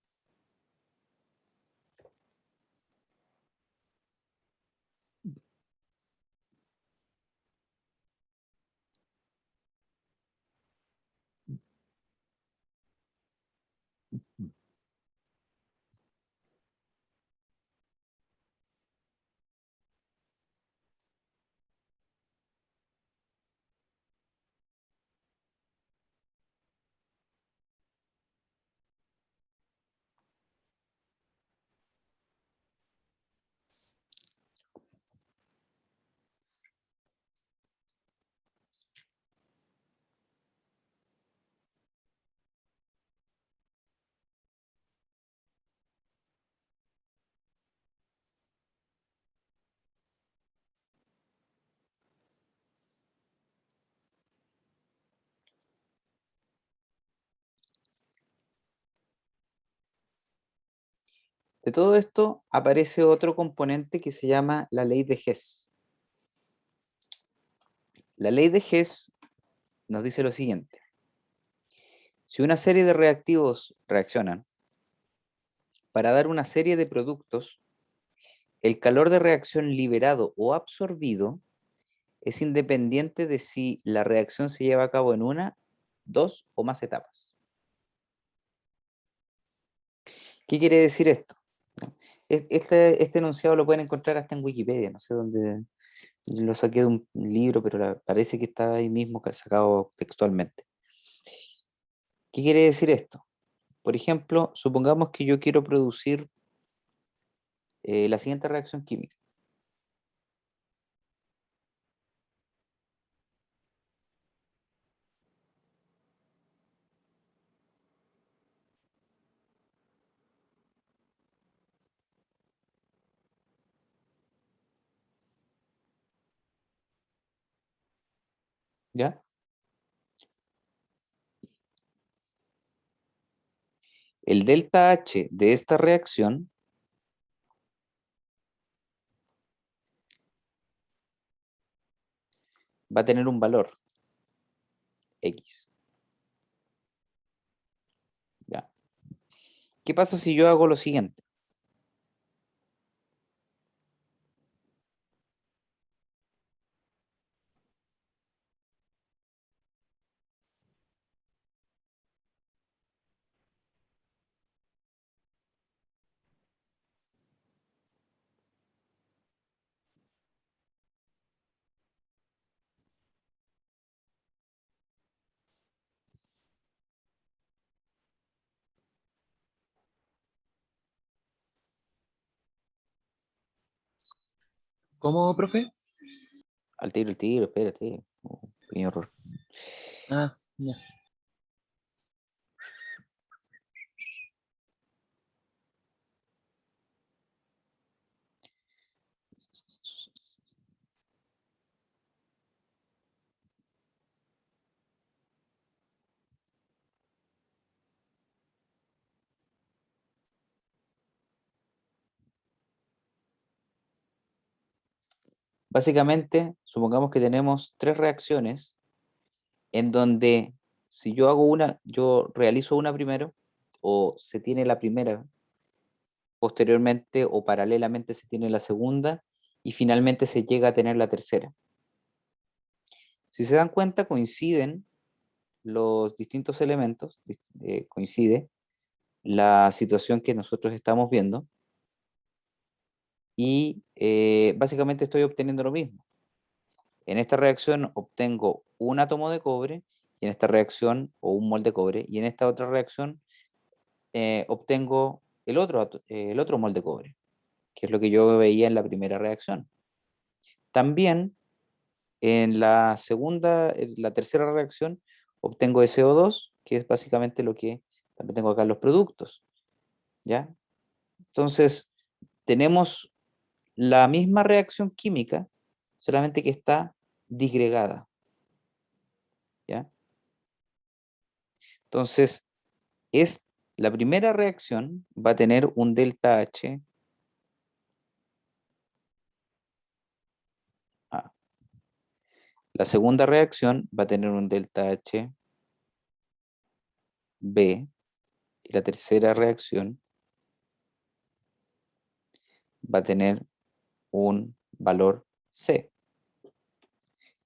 De todo esto aparece otro componente que se llama la ley de Hess. La ley de Hess nos dice lo siguiente. Si una serie de reactivos reaccionan para dar una serie de productos, el calor de reacción liberado o absorbido es independiente de si la reacción se lleva a cabo en una, dos o más etapas. ¿Qué quiere decir esto? Este enunciado lo pueden encontrar hasta en Wikipedia, no sé dónde lo saqué de un libro, pero parece que está ahí mismo sacado textualmente. ¿Qué quiere decir esto? Por ejemplo, supongamos que yo quiero producir la siguiente reacción química. ¿Ya? El delta H de esta reacción va a tener un valor X. ¿Ya? ¿Qué pasa si yo hago lo siguiente? ¿Cómo, profe? Al tiro, espérate. Un pequeño error. Ah, ya. Básicamente, supongamos que tenemos tres reacciones en donde si yo hago una, yo realizo una primero, o se tiene la primera, posteriormente o paralelamente se tiene la segunda, y finalmente se llega a tener la tercera. Si se dan cuenta, coinciden los distintos elementos, coincide la situación que nosotros estamos viendo, y básicamente estoy obteniendo lo mismo. En esta reacción obtengo un átomo de cobre, y en esta reacción, o un mol de cobre, y en esta otra reacción obtengo el otro mol de cobre, que es lo que yo veía en la primera reacción. También en la tercera reacción, obtengo SO2, que es básicamente lo que también tengo acá en los productos, ¿ya? Entonces, tenemos la misma reacción química, solamente que está disgregada, ¿ya? Entonces, es la primera reacción va a tener un delta H A. La segunda reacción va a tener un delta H B, y la tercera reacción va a tener un valor C.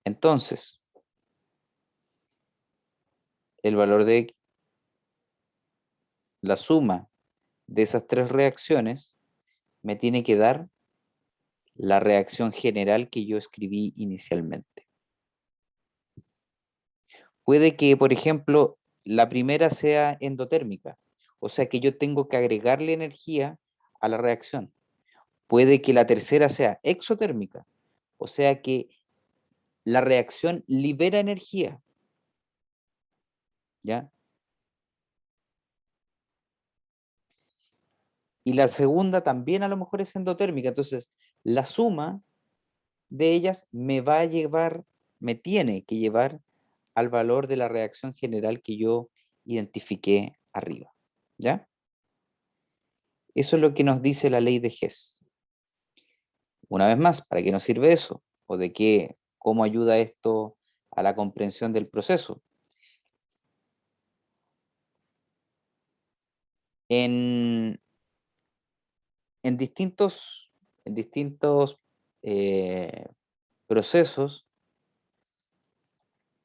Entonces, el valor de la suma de esas tres reacciones me tiene que dar la reacción general que yo escribí inicialmente. Puede que, por ejemplo, la primera sea endotérmica, o sea que yo tengo que agregarle energía a la reacción. Puede que la tercera sea exotérmica, o sea que la reacción libera energía, ¿ya? Y la segunda también a lo mejor es endotérmica, entonces la suma de ellas me va a llevar, me tiene que llevar al valor de la reacción general que yo identifiqué arriba, ¿ya? Eso es lo que nos dice la ley de Hess. Una vez más, ¿para qué nos sirve eso? ¿O de qué, cómo ayuda esto a la comprensión del proceso? En, en distintos, en distintos procesos,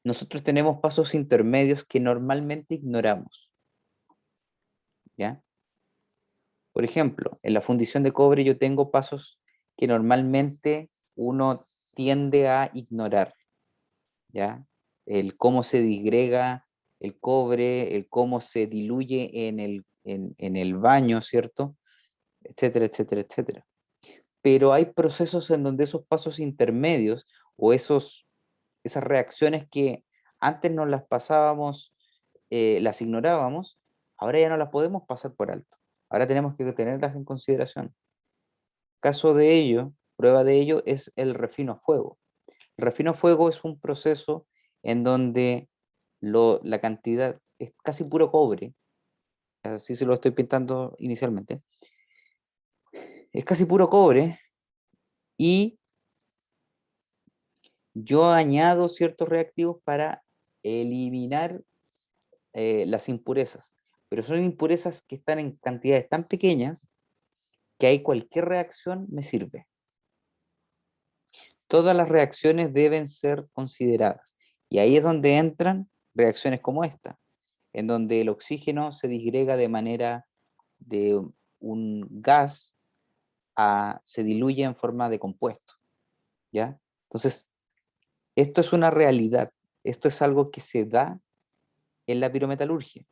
nosotros tenemos pasos intermedios que normalmente ignoramos, ¿ya? Por ejemplo, en la fundición de cobre yo tengo pasos que normalmente uno tiende a ignorar, ¿ya? El cómo se disgrega el cobre, el cómo se diluye en el baño, ¿cierto? Etcétera, etcétera, etcétera. Pero hay procesos en donde esos pasos intermedios o esas reacciones que antes nos las pasábamos, las ignorábamos, ahora ya no las podemos pasar por alto. Ahora tenemos que tenerlas en consideración. Caso de ello, prueba de ello es el refino a fuego. El refino a fuego es un proceso en donde la cantidad es casi puro cobre, así se lo estoy pintando inicialmente, es casi puro cobre y yo añado ciertos reactivos para eliminar las impurezas, pero son impurezas que están en cantidades tan pequeñas que ahí cualquier reacción me sirve. Todas las reacciones deben ser consideradas y ahí es donde entran reacciones como esta, en donde el oxígeno se disgrega de manera de un gas se diluye en forma de compuesto, ¿ya? Entonces, esto es una realidad, esto es algo que se da en la pirometalurgia.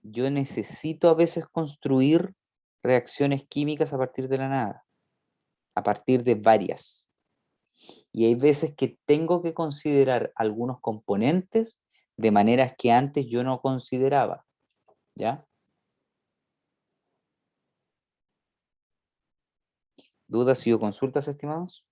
Yo necesito a veces construir reacciones químicas a partir de la nada, a partir de varias. Y hay veces que tengo que considerar algunos componentes de maneras que antes yo no consideraba, ¿ya? ¿Dudas y o consultas, estimados?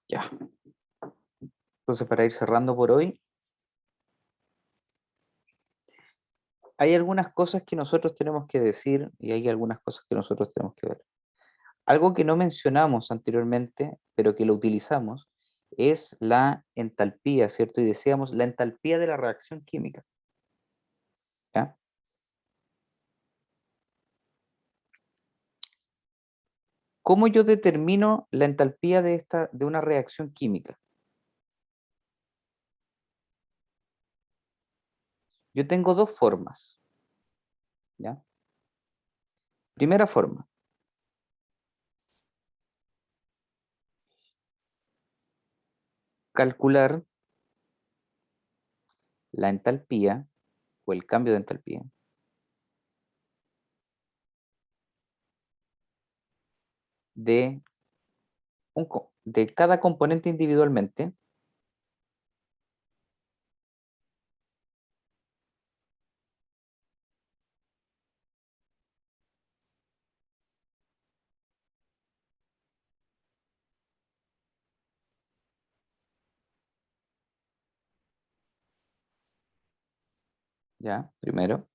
Ya. Entonces, para ir cerrando por hoy, hay algunas cosas que nosotros tenemos que decir y hay algunas cosas que nosotros tenemos que ver. Algo que no mencionamos anteriormente, pero que lo utilizamos, es la entalpía, ¿cierto? Y decíamos la entalpía de la reacción química, ¿ya? ¿Cómo yo determino la entalpía de una reacción química? Yo tengo dos formas, ¿ya? Primera forma, calcular la entalpía o el cambio de entalpía de, de cada componente individualmente, ¿ya? Primero.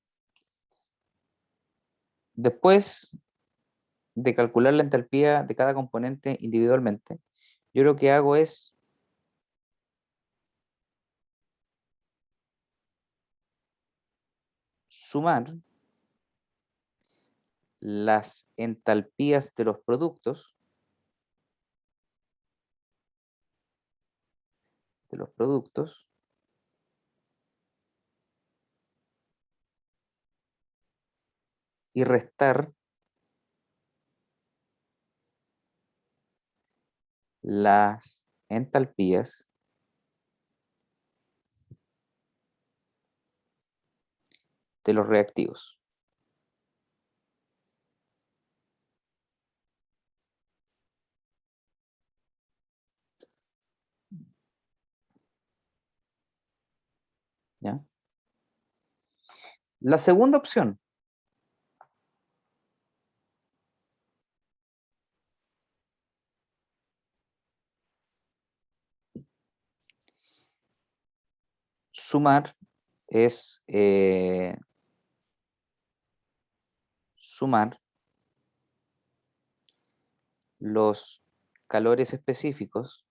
Después de calcular la entalpía de cada componente individualmente, yo lo que hago es sumar las entalpías de los productos y restar las entalpías de los reactivos. ¿Ya? La segunda opción, sumar, es sumar los calores específicos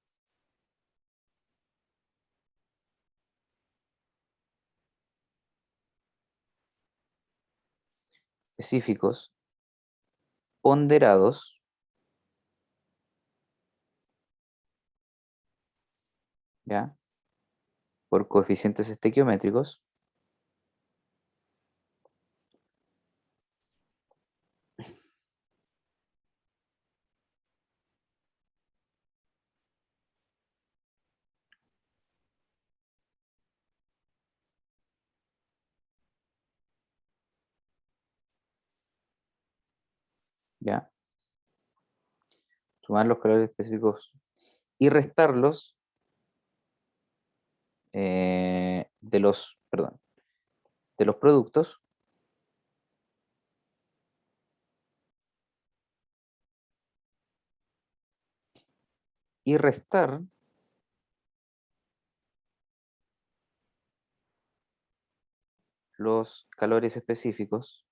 ponderados, ¿ya? Por coeficientes estequiométricos, ¿ya? Sumar los calores específicos y restarlos de los productos y restar los calores específicos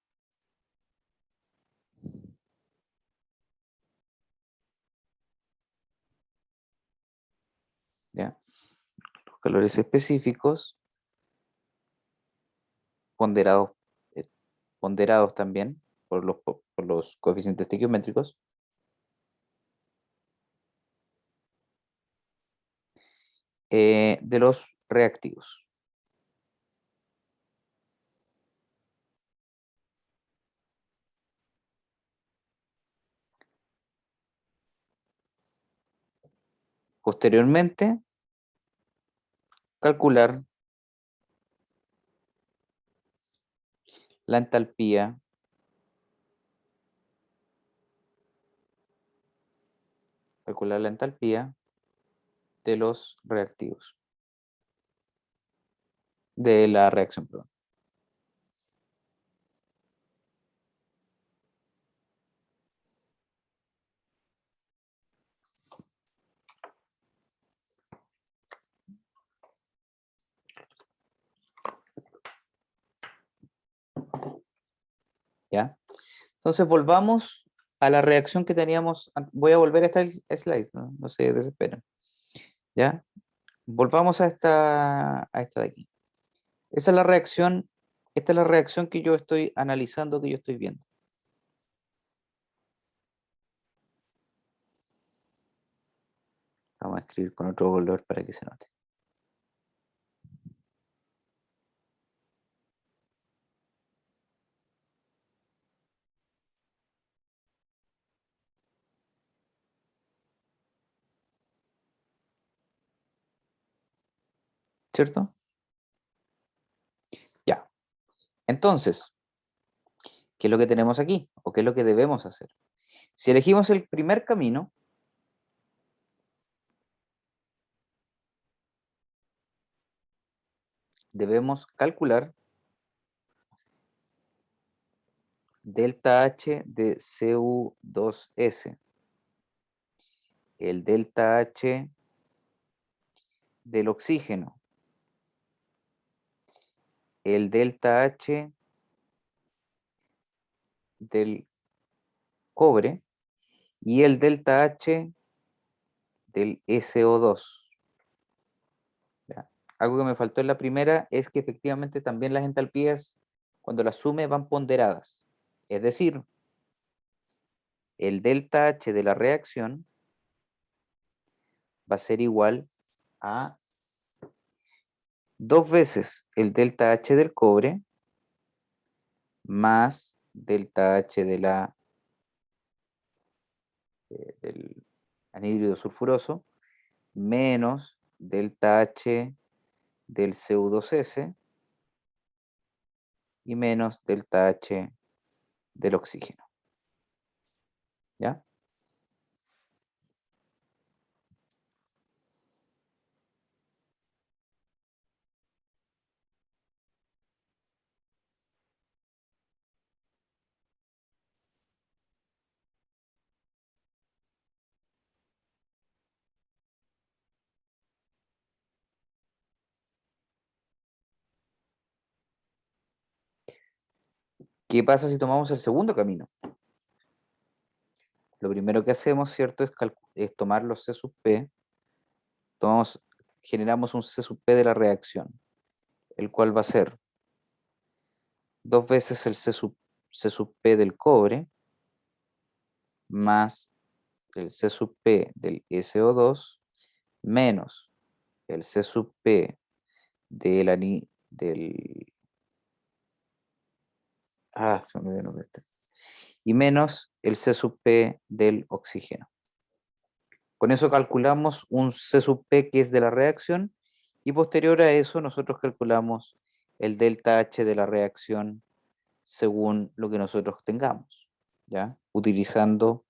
¿ya? Los calores específicos ponderados, ponderados también por los coeficientes estequiométricos de los reactivos. Posteriormente, calcular la entalpía de los reactivos, de la reacción, perdón. ¿Ya? Entonces volvamos a la reacción que teníamos. Voy a volver a esta slide, no, no se desesperen. ¿Ya? Volvamos a esta de aquí. Esa es la reacción, esta es la reacción que yo estoy analizando, que yo estoy viendo. Vamos a escribir con otro color para que se note. ¿Cierto? Ya. Entonces, ¿qué es lo que tenemos aquí? ¿O qué es lo que debemos hacer? Si elegimos el primer camino, debemos calcular delta H de Cu2S, el delta H del oxígeno, el delta H del cobre y el delta H del SO2. ¿Ya? Algo que me faltó en la primera es que efectivamente también las entalpías, cuando las sume, van ponderadas. Es decir, el delta H de la reacción va a ser igual a 2 veces el delta H del cobre más delta H de la, del anhídrido sulfuroso, menos delta H del CO2S y menos delta H del oxígeno. ¿Ya? ¿Qué pasa si tomamos el segundo camino? Lo primero que hacemos, ¿cierto?, es tomar los C sub P, generamos un C sub P de la reacción, el cual va a ser 2 veces el C sub P del cobre más el C sub P del SO2 menos el C sub P se me olvidó el nombre y menos el C sub P del oxígeno. Con eso calculamos un C sub P que es de la reacción y posterior a eso nosotros calculamos el delta H de la reacción según lo que nosotros tengamos, ¿ya? Utilizando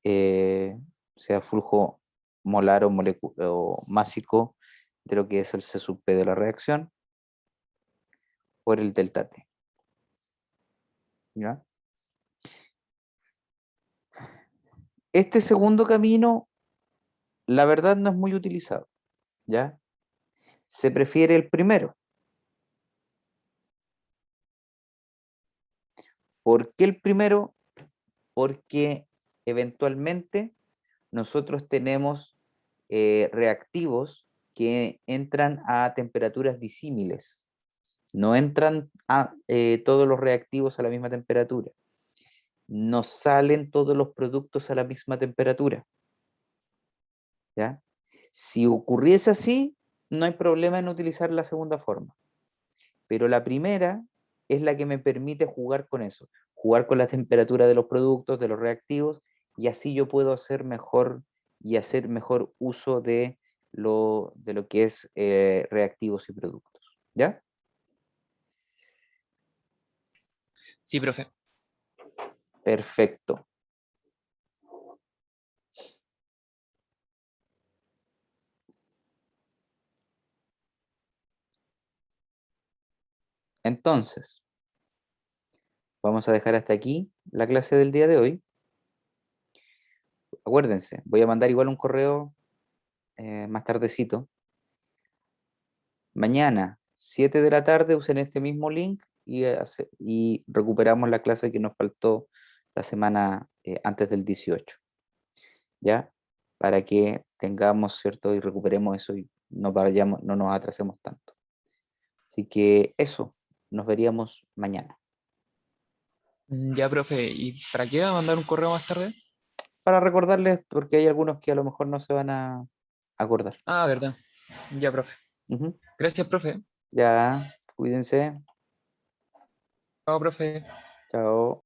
sea flujo molar o másico de lo que es el C sub P de la reacción por el delta T. ¿Ya? Este segundo camino, la verdad, no es muy utilizado, ¿ya? Se prefiere el primero. ¿Por qué el primero? Porque eventualmente nosotros tenemos reactivos que entran a temperaturas disímiles. No entran todos los reactivos a la misma temperatura. No salen todos los productos a la misma temperatura. ¿Ya? Si ocurriese así, no hay problema en utilizar la segunda forma. Pero la primera es la que me permite jugar con eso, jugar con la temperatura de los productos, de los reactivos, y así yo puedo hacer mejor uso de lo que es reactivos y productos. ¿Ya? Sí, profe. Perfecto. Entonces, vamos a dejar hasta aquí la clase del día de hoy. Acuérdense, voy a mandar igual un correo más tardecito. Mañana, 7 de la tarde, usen este mismo link y recuperamos la clase que nos faltó la semana antes del 18, ¿ya? Para que tengamos, ¿cierto? Y recuperemos eso y no nos atrasemos tanto. Así que eso, nos veríamos mañana. Ya, profe. ¿Y para qué va a mandar un correo más tarde? Para recordarles, porque hay algunos que a lo mejor no se van a acordar. Ah, verdad. Ya, profe. Ujú. Gracias, profe. Ya, cuídense. Chao, profe. Chao.